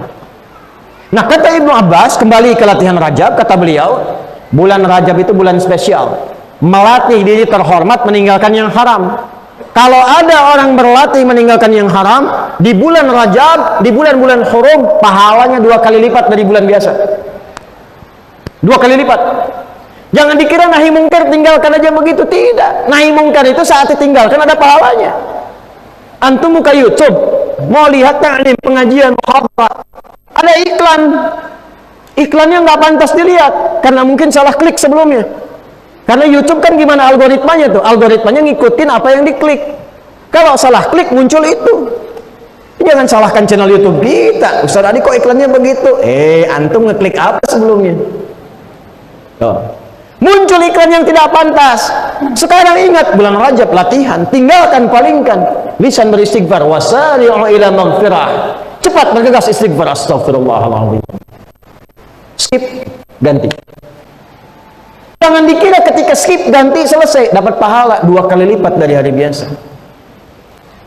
Nah, kata Ibnu Abbas, kembali ke latihan Rajab, kata beliau, bulan Rajab itu bulan spesial, melatih diri terhormat meninggalkan yang haram. Kalau ada orang berlatih meninggalkan yang haram di bulan Rajab, di bulan-bulan hurum, pahalanya 2 kali lipat dari bulan biasa. 2 kali lipat. Jangan dikira nahi mungkar tinggalkan aja begitu, tidak. Nahi mungkar itu saat ditinggalkan ada pahalanya. Antum buka YouTube, mau lihat ta'lim, pengajian, muhadarah, ada iklan. Iklannya nggak pantas dilihat karena mungkin salah klik sebelumnya. Karena YouTube kan gimana algoritmanya tuh? Algoritmanya ngikutin apa yang diklik. Kalau salah klik muncul itu. Jangan salahkan channel YouTube kita. Ustaz Adi kok iklannya begitu? Antum ngeklik apa sebelumnya? Muncul iklan yang tidak pantas. Sekarang ingat bulan Rajab, latihan, tinggalkan, palingkan. Lisan beristighfar, wasari'u ila maghfirah. Cepat bergegas istighfar, astagfirullahaladzim. Skip, ganti. Jangan dikira ketika skip ganti selesai dapat pahala 2 kali lipat dari hari biasa.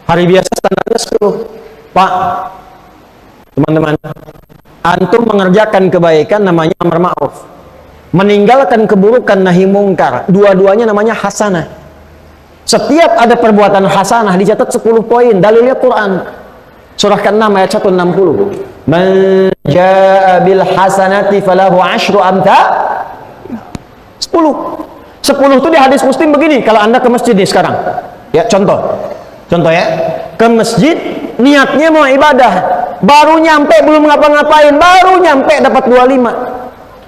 Hari biasa standarnya 10. Pak, teman-teman, antum mengerjakan kebaikan namanya amar ma'ruf, meninggalkan keburukan nahi mungkar, dua-duanya namanya hasanah. Setiap ada perbuatan hasanah dicatat 10 poin. Dalilnya Quran surah ke-6 ayat 160. Man jaa bil hasanati falahu asyru amthal. 10 itu di hadis Muslim begini. Kalau Anda ke masjid nih sekarang, ya contoh ya, ke masjid niatnya mau ibadah, baru nyampe belum ngapa-ngapain, baru nyampe dapat 25.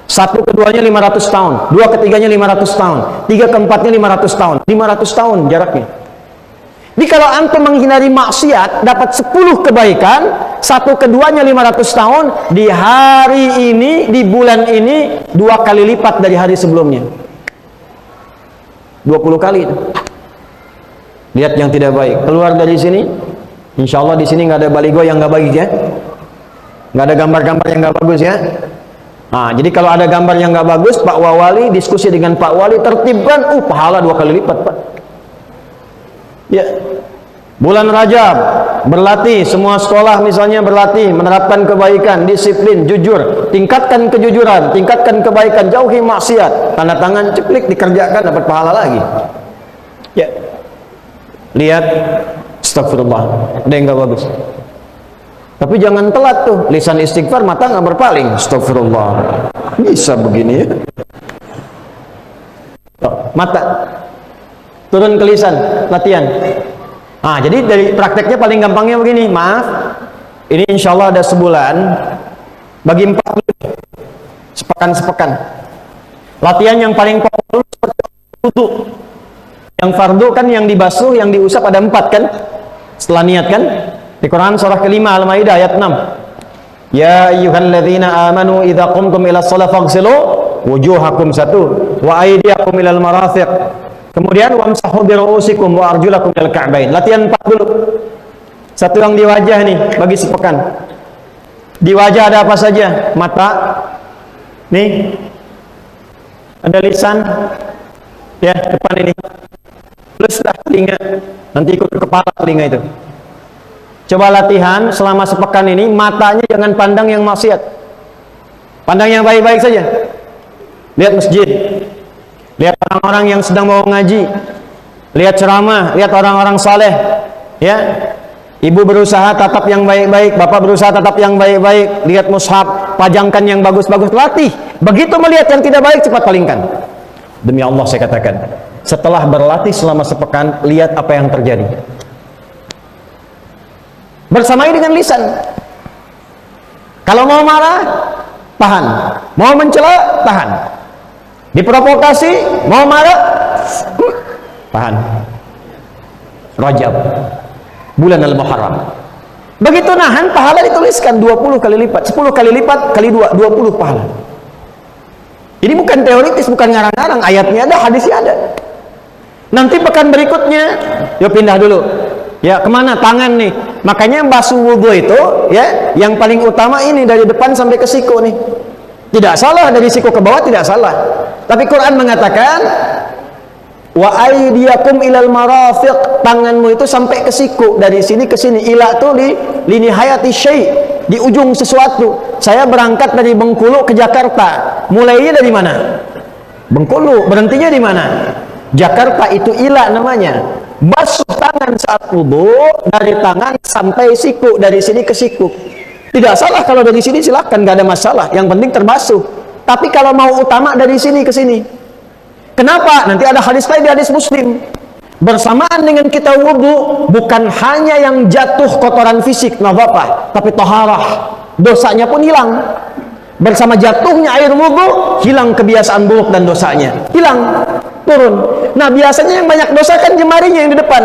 Satu keduanya 500 tahun, dua ketiganya 500 tahun, tiga keempatnya 500 tahun, 500 tahun jaraknya. Jadi kalau antum menghindari maksiat dapat 10 kebaikan, satu keduanya 500 tahun, di hari ini, di bulan ini 2 kali lipat dari hari sebelumnya. 20 kali. Lihat yang tidak baik, keluar dari sini, insya Allah di sini nggak ada baligo yang nggak baik ya, nggak ada gambar-gambar yang nggak bagus ya. Nah, jadi kalau ada gambar yang nggak bagus, Pak Wali diskusi dengan Pak Wali, tertibkan, pahala 2 kali lipat, Pak. Ya, bulan Rajab berlatih, semua sekolah misalnya berlatih menerapkan kebaikan, disiplin, jujur, tingkatkan kejujuran, tingkatkan kebaikan, jauhi maksiat, tanda tangan ceplik dikerjakan, dapat pahala lagi. Ya, lihat, astagfirullah, ada yang nggak bagus. Tapi jangan telat tuh, lisan istighfar, mata nggak berpaling. Astagfirullah, bisa begini ya? Mata turun ke lisan, latihan. Nah, jadi dari prakteknya paling gampangnya begini. Maaf, ini insya Allah ada sebulan, bagi 4 sepekan. Latihan yang paling populer seperti wudu. Yang fardu kan yang dibasuh, yang diusap ada 4 kan? Setelah niat kan? Di Quran surah ke-5 Al-Maidah ayat 6. Ya ayyuhalladzina amanu idza qumtum ila shalah faghsilu wujuhakum wa aydiyakum ilal marafiq. Kemudian wamsahu bi ru'usikum wa arjulakum ilal ka'bain. Latihan 4 dulu. Satu yang di wajah nih bagi sepekan. Di wajah ada apa saja? Mata. Nih. Ada lisan. Ya, depan ini. Pluslah telinga. Nanti ikut ke kepala telinga itu. Coba latihan selama sepekan ini, matanya jangan pandang yang maksiat. Pandang yang baik-baik saja. Lihat masjid. Lihat orang-orang yang sedang mau ngaji. Lihat ceramah, lihat orang-orang saleh. Ya. Ibu berusaha tatap yang baik-baik, bapak berusaha tatap yang baik-baik. Lihat mushaf, pajangkan yang bagus-bagus, latih. Begitu melihat yang tidak baik, cepat palingkan. Demi Allah saya katakan, setelah berlatih selama sepekan, lihat apa yang terjadi. Bersamai dengan lisan. Kalau mau marah, tahan. Mau mencela, tahan. Diprovokasi, mau marah, tahan. Rajab, bulan Al-Muharram. Begitu nahan, pahala dituliskan 20 kali lipat, 10 kali lipat kali 2, 20 pahala. Ini bukan teoritis, bukan ngarang-ngarang, ayatnya ada, hadisnya ada. Nanti pekan berikutnya, yuk pindah dulu. Ya, kemana? Tangan nih. Makanya basuh wudhu itu, ya, yang paling utama ini dari depan sampai ke siku nih. Tidak salah dari siku ke bawah, tidak salah. Tapi Quran mengatakan, wa aydiyakum ilal marafiq, tanganmu itu sampai ke siku, dari sini ke sini. Ila itu di lini hayati syai', di ujung sesuatu. Saya berangkat dari Bengkulu ke Jakarta. Mulainya dari mana? Bengkulu. Berhentinya di mana? Jakarta. Itu ila namanya. Basuh tangan saat wudu dari tangan sampai siku, dari sini ke siku. Tidak salah kalau dari sini, silakan, nggak ada masalah. Yang penting terbasuh. Tapi kalau mau utama dari sini ke sini. Kenapa? Nanti ada hadis lain di hadis Muslim. Bersamaan dengan kita wudu, bukan hanya yang jatuh kotoran fisik, nadhafah, tapi taharah. Dosanya pun hilang. Bersama jatuhnya air wudu, hilang kebiasaan buruk dan dosanya. Hilang. Turun. Nah, biasanya yang banyak dosa kan jemarinya yang di depan.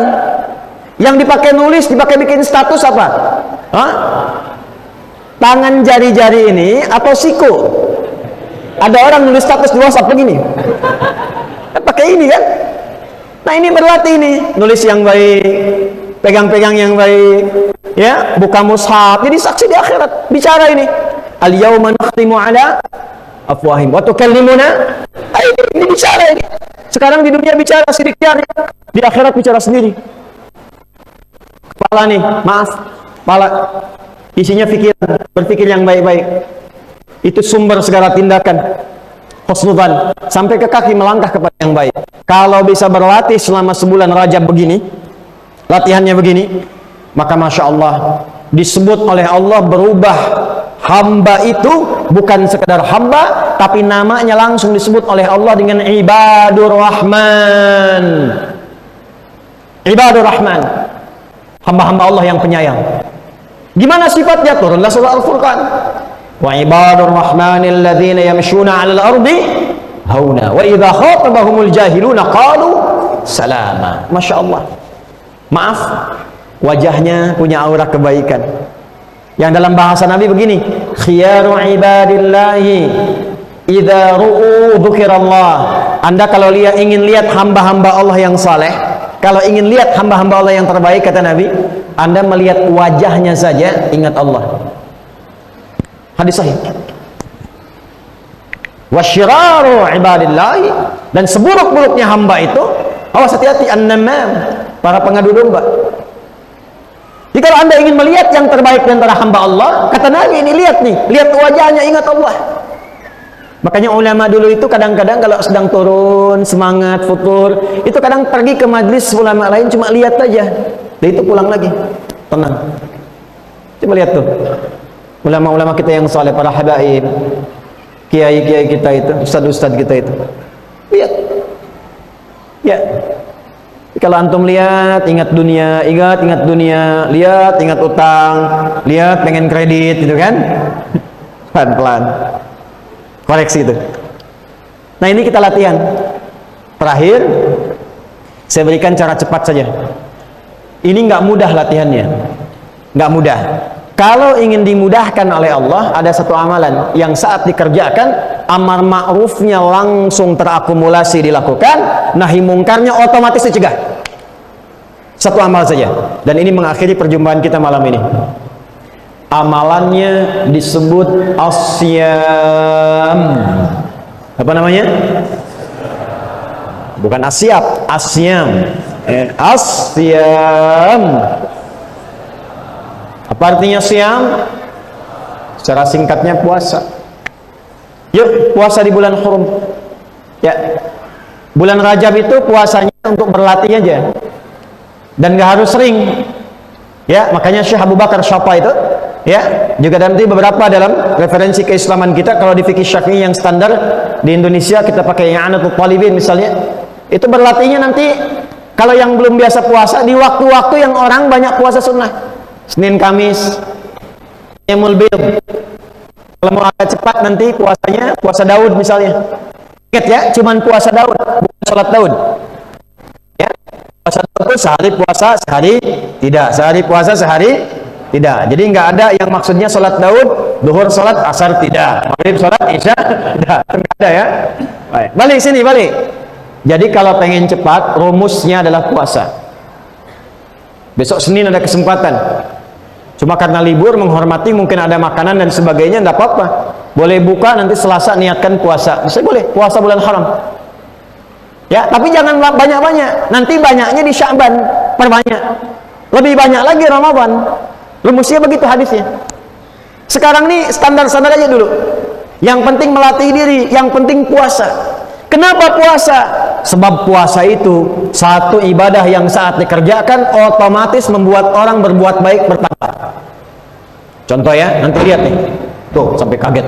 Yang dipakai nulis, dipakai bikin status apa? Hah? Tangan jari-jari ini atau siku? Ada orang nulis status di WhatsApp begini. Kan pakai ini kan? Nah, ini berlatih nih, nulis yang baik, pegang-pegang yang baik, ya, buka mushaf. Jadi saksi di akhirat. Bicara ini. Al-yawma nakhtimu ala afwahim wa tukallimuna. Ini bicara ini. Sekarang di dunia bicara sidik jari, di akhirat bicara sendiri. Kepala nih, maaf, kepala isinya pikiran, berpikir yang baik-baik. Itu sumber segala tindakan. Husnudzan, sampai ke kaki melangkah kepada yang baik. Kalau bisa berlatih selama sebulan Rajab begini, latihannya begini, maka Masya Allah, disebut oleh Allah berubah. Hamba itu bukan sekedar hamba, tapi namanya langsung disebut oleh Allah dengan Ibadur Rahman. Ibadur Rahman, hamba-hamba Allah yang penyayang. Gimana sifatnya? Turunlah surah Al-Furqan. Wa ibadur rahmanil ladzina yamshuna 'alal ardi hauna wa idza khatabahumul jahiluna qalu salama. Masya Allah. Maaf, wajahnya punya aura kebaikan. Yang dalam bahasa Nabi begini, khiyaru ibadillahi idza ru'u dzikrallah. Anda kalau ingin lihat hamba-hamba Allah yang saleh, kalau ingin lihat hamba-hamba Allah yang terbaik, kata Nabi, Anda melihat wajahnya saja ingat Allah. Hadis sahih. Wasyiraru ibadillahi, dan seburuk-buruknya hamba itu, awas hati-hati, an-namam, para pengadu domba. Jadi kalau Anda ingin melihat yang terbaik di antara hamba Allah, kata Nabi, ini lihat nih, lihat wajahnya, ingat Allah. Makanya ulama dulu itu kadang-kadang kalau sedang turun semangat futur, itu kadang pergi ke majlis ulama lain cuma lihat aja, dan itu pulang lagi tenang. Coba lihat tuh ulama-ulama kita yang saleh, para habaib, kiai-kiai kita itu, ustaz-ustaz kita itu, lihat ya. Kalau antum lihat, ingat dunia, ingat dunia, lihat, ingat utang, lihat pengen kredit, gitu kan, pelan-pelan koreksi itu. Nah, ini kita latihan. Terakhir saya berikan cara cepat saja. Ini nggak mudah latihannya, nggak mudah. Kalau ingin dimudahkan oleh Allah, ada satu amalan yang saat dikerjakan, amar ma'rufnya langsung terakumulasi dilakukan, nahi mungkarnya otomatis dicegah. Satu amal saja, dan ini mengakhiri perjumpaan kita malam ini. Amalannya disebut asyam. Apa namanya? Bukan asyap, asyam. Asyam. Apa artinya siam? Secara singkatnya puasa. Yuk, puasa di bulan hurum. Ya, bulan Rajab itu puasanya untuk berlatih aja, dan gak harus sering. Ya, makanya Syekh Abu Bakar Syafa itu, ya, juga nanti beberapa dalam referensi keislaman kita, kalau di fikih Syafi'i yang standar di Indonesia kita pakai I'anatul Talibin misalnya, itu berlatihnya nanti kalau yang belum biasa puasa di waktu-waktu yang orang banyak puasa sunnah. Senin Kamis, Yaumul Bid. Kalau mau agak cepat nanti puasanya puasa Daud misalnya. Ingat ya, cuman puasa Daud, bukan sholat Daud. Ya, puasa Daud itu sehari puasa, sehari tidak. Sehari puasa, sehari tidak. Jadi nggak ada yang maksudnya sholat Daud, duhur sholat, asar tidak, maghrib sholat, isya tidak. Nggak ada ya. Baik. Balik sini, balik. Jadi kalau pengen cepat, rumusnya adalah puasa. Besok Senin ada kesempatan. Cuma karena libur, menghormati, mungkin ada makanan dan sebagainya, tidak apa-apa. Boleh buka, nanti Selasa niatkan puasa. Bisa boleh, puasa bulan haram. Ya, tapi jangan banyak-banyak. Nanti banyaknya di Sya'ban, perbanyak. Lebih banyak lagi Ramadan. Rumusnya begitu hadisnya. Sekarang nih standar-standar aja dulu. Yang penting melatih diri, yang penting puasa. Kenapa puasa? Sebab puasa itu satu ibadah yang saat dikerjakan otomatis membuat orang berbuat baik bertambah. Contoh ya, nanti lihat nih. Tuh, sampai kaget.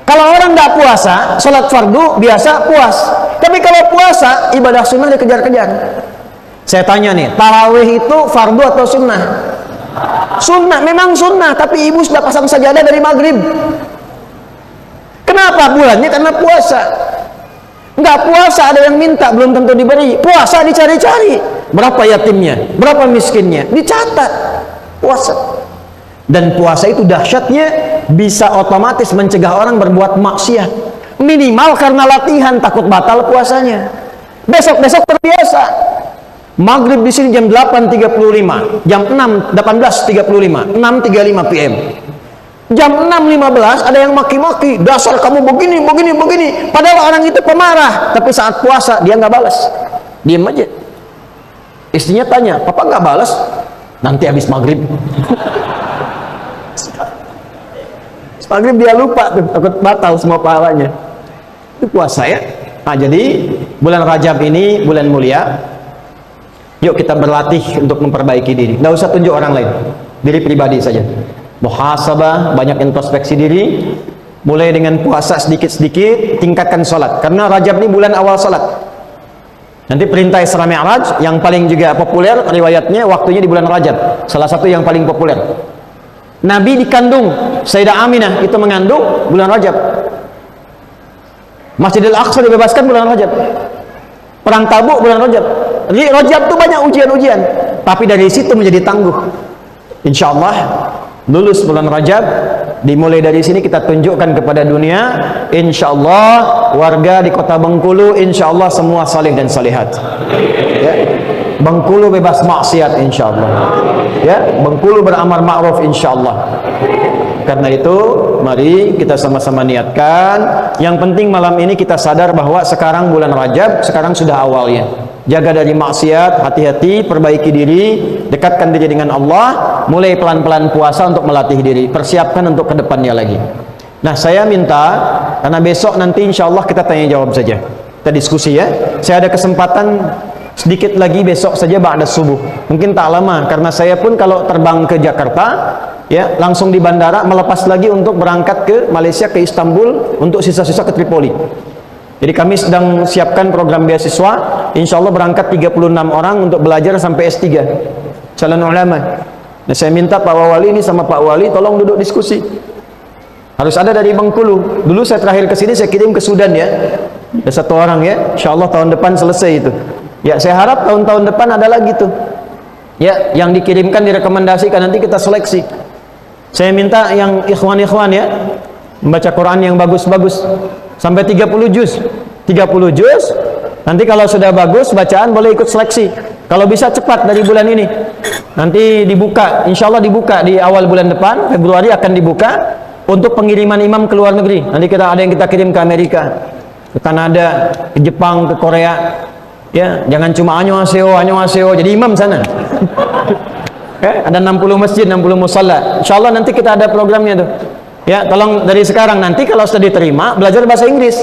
Kalau orang nggak puasa, sholat fardu biasa puas. Tapi kalau puasa, ibadah sunnah dikejar-kejar. Saya tanya nih, tarawih itu fardu atau sunnah? Sunnah, memang sunnah. Tapi ibu sudah pasang sajadah dari maghrib. Kenapa? Bulannya karena puasa. Enggak puasa ada yang minta, belum tentu diberi. Puasa dicari-cari. Berapa yatimnya? Berapa miskinnya? Dicatat. Puasa. Dan puasa itu dahsyatnya bisa otomatis mencegah orang berbuat maksiat. Minimal karena latihan, takut batal puasanya. Besok-besok terbiasa. Maghrib di sini jam 8.35, jam 6 18.35, 6.35 PM. Jam 6.15 ada yang maki-maki, dasar kamu begini. Padahal orang itu pemarah, tapi saat puasa dia nggak balas, diem aja. Istrinya tanya, papa nggak balas? Nanti habis maghrib. Maghrib dia lupa tuh, takut batal semua pahalanya. Itu puasa ya. Nah, jadi bulan Rajab ini bulan mulia. Yuk kita berlatih untuk memperbaiki diri. Nggak usah tunjuk orang lain, diri pribadi saja. Muhasabah, banyak introspeksi diri. Mulai dengan puasa sedikit-sedikit, tingkatkan sholat. Karena Rajab ini bulan awal sholat. Nanti perintah Isra Mi'raj yang paling juga populer riwayatnya waktunya di bulan Rajab. Salah satu yang paling populer. Nabi dikandung, Sayyidah Aminah itu mengandung bulan Rajab. Masjidil Aqsa dibebaskan bulan Rajab. Perang Tabuk bulan Rajab. Jadi Rajab itu banyak ujian-ujian, tapi dari situ menjadi tangguh. Insya Allah lulus bulan Rajab, dimulai dari sini kita tunjukkan kepada dunia. Insya Allah warga di kota Bengkulu, insya Allah semua saleh dan salihat. Ya. Bengkulu bebas maksiat insya Allah. Ya, Bengkulu beramal ma'ruf insya Allah. Karena itu mari kita sama-sama niatkan. Yang penting malam ini kita sadar bahwa sekarang bulan Rajab, sekarang sudah awalnya. Jaga dari maksiat, hati-hati, perbaiki diri, dekatkan diri dengan Allah, mulai pelan-pelan puasa untuk melatih diri, persiapkan untuk kedepannya lagi. Nah, saya minta, karena besok nanti insya Allah kita tanya jawab saja, kita diskusi ya. Saya ada kesempatan sedikit lagi besok saja ba'da subuh, mungkin tak lama, karena saya pun kalau terbang ke Jakarta ya langsung di bandara melepas lagi untuk berangkat ke Malaysia, ke Istanbul, untuk sisa-sisa ke Tripoli. Jadi kami sedang siapkan program beasiswa, insya Allah berangkat 36 orang untuk belajar sampai S3 calon ulama. Nah, saya minta Pak Wali ini sama Pak Wali tolong duduk diskusi. Harus ada dari Bengkulu. Dulu saya terakhir ke sini saya kirim ke Sudan ya, ada 1 orang ya, insya Allah tahun depan selesai itu. Ya, saya harap tahun-tahun depan ada lagi tuh. Ya, yang dikirimkan direkomendasikan, nanti kita seleksi. Saya minta yang ikhwan-ikhwan ya, membaca Quran yang bagus-bagus sampai 30 juz. 30 juz. Nanti kalau sudah bagus bacaan boleh ikut seleksi. Kalau bisa cepat dari bulan ini. Nanti dibuka, insya Allah dibuka di awal bulan depan, Februari akan dibuka untuk pengiriman imam ke luar negeri. Nanti ada yang kita kirim ke Amerika, ke Kanada, ke Jepang, ke Korea. Ya, jangan cuma annyeonghaseyo, jadi imam sana. Ada 60 masjid, 60 musalla. Insyaallah nanti kita ada programnya tuh. Ya, tolong dari sekarang, nanti kalau sudah diterima belajar bahasa Inggris.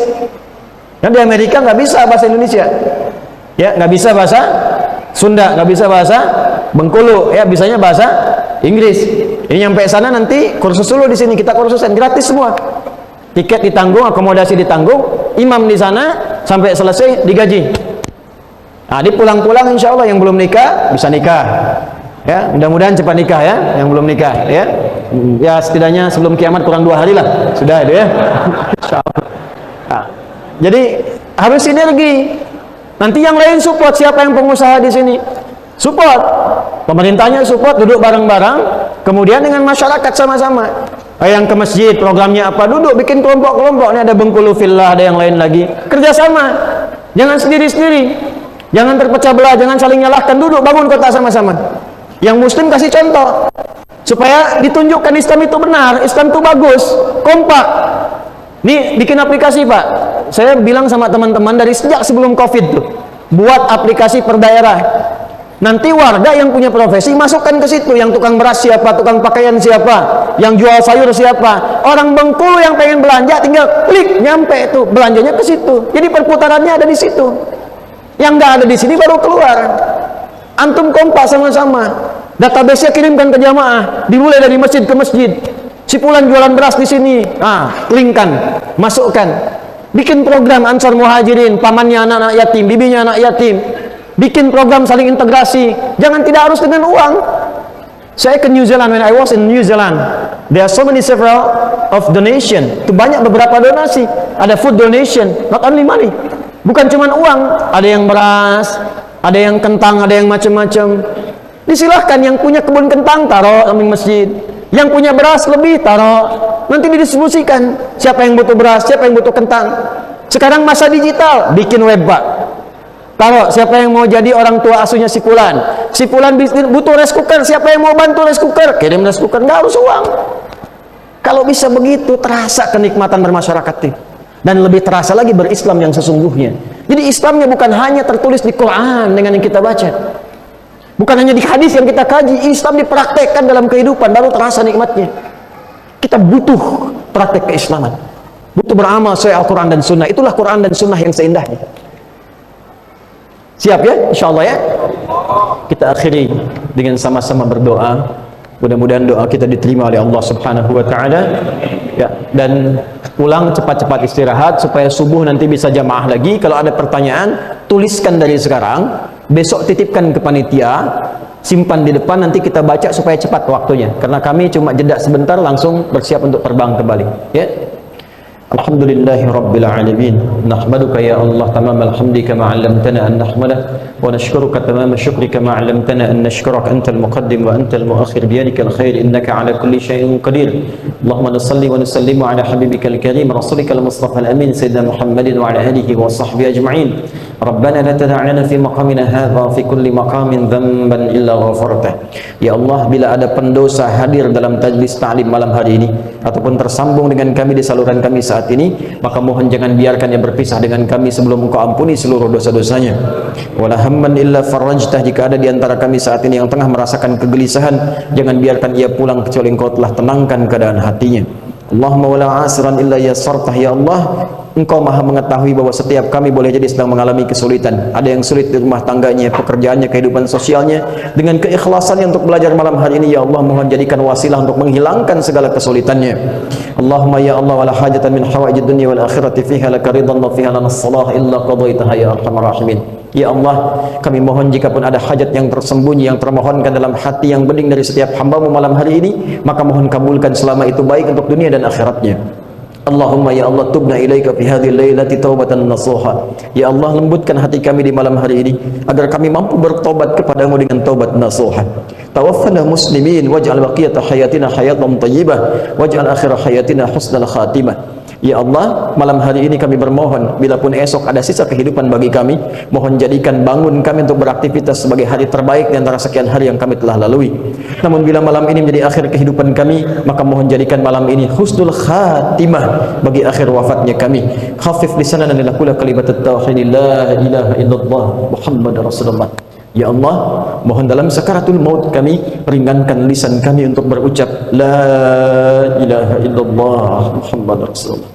Kan di Amerika nggak bisa bahasa Indonesia. Ya, nggak bisa bahasa Sunda, nggak bisa bahasa Bengkulu, ya bisanya bahasa Inggris. Ini nyampe sana nanti kursus dulu di sini, kita kursusan gratis semua. Tiket ditanggung, akomodasi ditanggung, imam di sana sampai selesai digaji. Nah, di pulang-pulang insya Allah yang belum nikah bisa nikah. Ya, mudah-mudahan cepat nikah ya, yang belum nikah ya. Ya setidaknya sebelum kiamat kurang 2 hari lah, sudah itu ya. Nah, jadi harus sinergi. Nanti yang lain support, siapa yang pengusaha di sini? Support. Pemerintahnya support, duduk bareng-bareng, kemudian dengan masyarakat sama-sama. Yang ke masjid programnya apa? Duduk bikin kelompok-kelompok. Ini ada Bengkulu Villa, ada yang lain lagi. Kerjasama. Jangan sendiri-sendiri. Jangan terpecah belah, jangan saling nyalahkan, duduk bangun kota sama-sama. Yang muslim kasih contoh supaya ditunjukkan Islam itu benar, Islam itu bagus, kompak. Nih bikin aplikasi Pak. Saya bilang sama teman-teman dari sejak sebelum Covid tuh, buat aplikasi per daerah. Nanti warga yang punya profesi masukkan ke situ, yang tukang beras siapa, tukang pakaian siapa, yang jual sayur siapa. Orang Bengkulu yang pengen belanja tinggal klik nyampe itu, belanjanya ke situ. Jadi perputarannya ada di situ. Yang nggak ada di sini baru keluar. Antum kompak sama-sama. Database-nya kirimkan ke jamaah. Dimulai dari masjid ke masjid. Si fulan jualan beras di sini. Linkkan, masukkan. Bikin program Ansar Muhajirin, pamannya anak-anak yatim, bibinya anak yatim. Bikin program saling integrasi. Jangan tidak harus dengan uang. Saya ke New Zealand, when I was in New Zealand, there are so many several of donation. Itu banyak beberapa donasi. Ada food donation, not only money. Bukan cuma uang, ada yang beras, ada yang kentang, ada yang macam-macam. Disilahkan yang punya kebun kentang taruh samping masjid, yang punya beras lebih taruh, nanti didistribusikan. Siapa yang butuh beras, siapa yang butuh kentang. Sekarang masa digital, bikin web Pak. Taruh siapa yang mau jadi orang tua asuhnya si fulan. Si fulan butuh rice cooker, siapa yang mau bantu rice cooker, kirim rice cooker, nggak harus uang. Kalau bisa begitu terasa kenikmatan bermasyarakat itu. Dan lebih terasa lagi berislam yang sesungguhnya. Jadi Islamnya bukan hanya tertulis di Quran dengan yang kita baca. Bukan hanya di hadis yang kita kaji, Islam dipraktekkan dalam kehidupan, baru terasa nikmatnya. Kita butuh praktek keislaman, butuh beramal sesuai Al-Quran dan Sunnah. Itulah Quran dan Sunnah yang seindahnya. Siap ya? InsyaAllah ya. Kita akhiri dengan sama-sama berdoa. Mudah-mudahan doa kita diterima oleh Allah Subhanahu wa taala. Ya, dan pulang cepat-cepat istirahat supaya subuh nanti bisa jamaah lagi. Kalau ada pertanyaan, tuliskan dari sekarang. Besok titipkan ke panitia, simpan di depan, nanti kita baca supaya cepat waktunya. Karena kami cuma jeda sebentar langsung bersiap untuk terbang kembali. Ya. Alhamdulillahi Rabbil Alamin. Nahmaduka ya Allah tamamal hamdi kama 'allamtana an nahmadah wa nashkuruka tamamal syukri kama 'allamtana an nashkuraka antal muqaddim wa antal muakhir biyadikal khair innaka 'ala kulli syai'in qadir. Allahumma salli wa nusallimu 'ala habibikal karim rasulikal mustafa al-amin sayyidina Muhammadin wa 'ala alihi wa sahbihi ajma'in. Rabbana la tada' lana fi maqamina hadha fi kulli maqamin dhanban illa ghafartah. Ya Allah, bila ada pendosa hadir dalam tajlis ta'lim malam hari ini ataupun tersambung dengan kami di saluran kami saat ini, maka mohon jangan biarkan ia berpisah dengan kami sebelum Engkau ampuni seluruh dosa-dosanya. Wala hamman illa farajtah, jika ada di antara kami saat ini yang tengah merasakan kegelisahan, jangan biarkan ia pulang kecuali Engkau telah tenangkan keadaan hatinya. Allahumma wala asiran illa yasartah. Ya Allah, Engkau maha mengetahui bahwa setiap kami boleh jadi sedang mengalami kesulitan. Ada yang sulit di rumah tangganya, pekerjaannya, kehidupan sosialnya. Dengan keikhlasannya untuk belajar malam hari ini, ya Allah, mohon jadikan wasilah untuk menghilangkan segala kesulitannya. Allahumma ya Allah, wala hajatan min hawaijid dunya wal akhirati fiha laka ridhan wa fiha lana salah illa qadaitaha ya arhamar rahimin. Ya Allah, kami mohon jika pun ada hajat yang tersembunyi, yang termohonkan dalam hati yang bening dari setiap hamba-Mu malam hari ini, maka mohon kabulkan selama itu baik untuk dunia dan akhiratnya. Allahumma ya Allah, tubna ilaika fi hadhil lailati taubatan nasuha. Ya Allah, lembutkan hati kami di malam hari ini agar kami mampu bertobat kepadamu dengan taubat nasuha. Tawaffana muslimin waj'al baqiyata hayatina hayatan thayyibah waj'al akhir hayatina husnal khatimah. Ya Allah, malam hari ini kami bermohon, bila pun esok ada sisa kehidupan bagi kami, mohon jadikan bangun kami untuk beraktivitas sebagai hari terbaik di antara sekian hari yang kami telah lalui. Namun bila malam ini menjadi akhir kehidupan kami, maka mohon jadikan malam ini husnul khatimah bagi akhir wafatnya kami. Khafif lisanana lil kula kalimat at-tauhid la ilaha illallah Muhammad Rasulullah. Ya Allah, mohon dalam sakaratul maut kami, ringankan lisan kami untuk berucap la ilaha illallah Muhammad Rasulullah.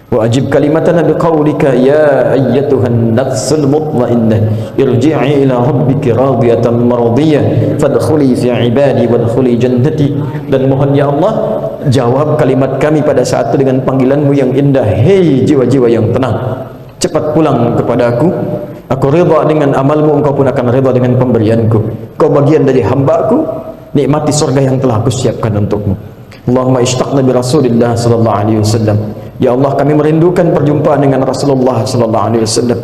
Wa ajib kalimatana biqaulika ya ayyatuhan nafsul mutmainnah irji'i ila rabbiki radiyatan maradiyah fadkhuli fi ibadi wadkhuli jannati. Dan mohon ya Allah, jawab kalimat kami pada saat itu dengan panggilanmu yang indah, hei jiwa-jiwa yang tenang, cepat pulang kepadaku. Aku rida dengan amalmu, engkau pun akan rida dengan pemberianku. Kau bagian dari hambaku, nikmati surga yang telah aku siapkan untukmu. Allahumma ishtaqna bi Rasulillah sallallahu alaihi wasallam. Ya Allah, kami merindukan perjumpaan dengan Rasulullah sallallahu alaihi wasallam.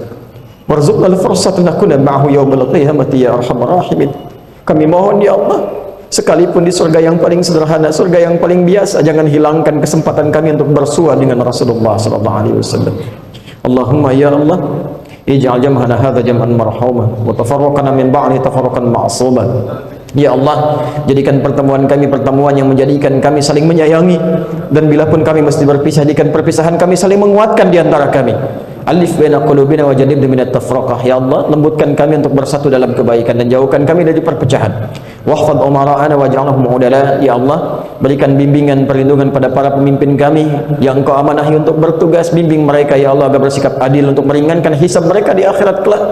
Warzuqna al-fursata nakuna ma'ahu yaumal qiyamati ya arhamar rahimin. Kami mohon ya Allah, sekalipun di surga yang paling sederhana, surga yang paling biasa, jangan hilangkan kesempatan kami untuk bersua dengan Rasulullah sallallahu alaihi wasallam. Allahumma ya Allah, ij'al jam'ana hadza jam'an marhuma wa tafarraqana min ba'di tafarruqan ma'suma. Ya Allah, jadikan pertemuan kami pertemuan yang menjadikan kami saling menyayangi, dan bila pun kami mesti berpisah, jadikan perpisahan kami saling menguatkan di antara kami. Alif baina qulubina wa jannibna minat tafraqah. Ya Allah, lembutkan kami untuk bersatu dalam kebaikan dan jauhkan kami dari perpecahan. Wahfadh umara'ana waj'alhum udala. Ya Allah, berikan bimbingan perlindungan pada para pemimpin kami yang Engkau amanahi untuk bertugas. Bimbing mereka ya Allah agar bersikap adil untuk meringankan hisab mereka di akhirat kelak.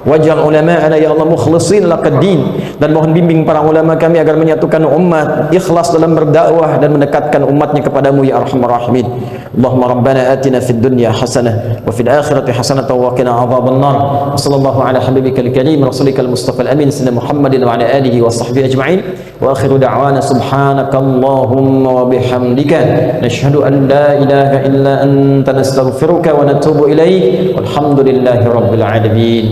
Waj'al ulama'ana ya Allah mukhlisin laqad-din. Dan mohon bimbing para ulama kami agar menyatukan umat, ikhlas dalam berdakwah dan mendekatkan umatnya kepadamu ya arhamar rahimin. Allahumma rabbana atina fid dunya hasanah wa fil akhirati hasanah wa qina adzaban nar. Sallallahu ala habibikal karim rasulikal mustafa al-amin sayyidina Muhammadin wa ala alihi wa sahbihi ajma'in. Wa akhiru da'wana subhanakallahumma wa bihamdika nashhadu an la ilaha illa anta nastaghfiruka wa natubu ilaik. Walhamdulillahi rabbil alamin.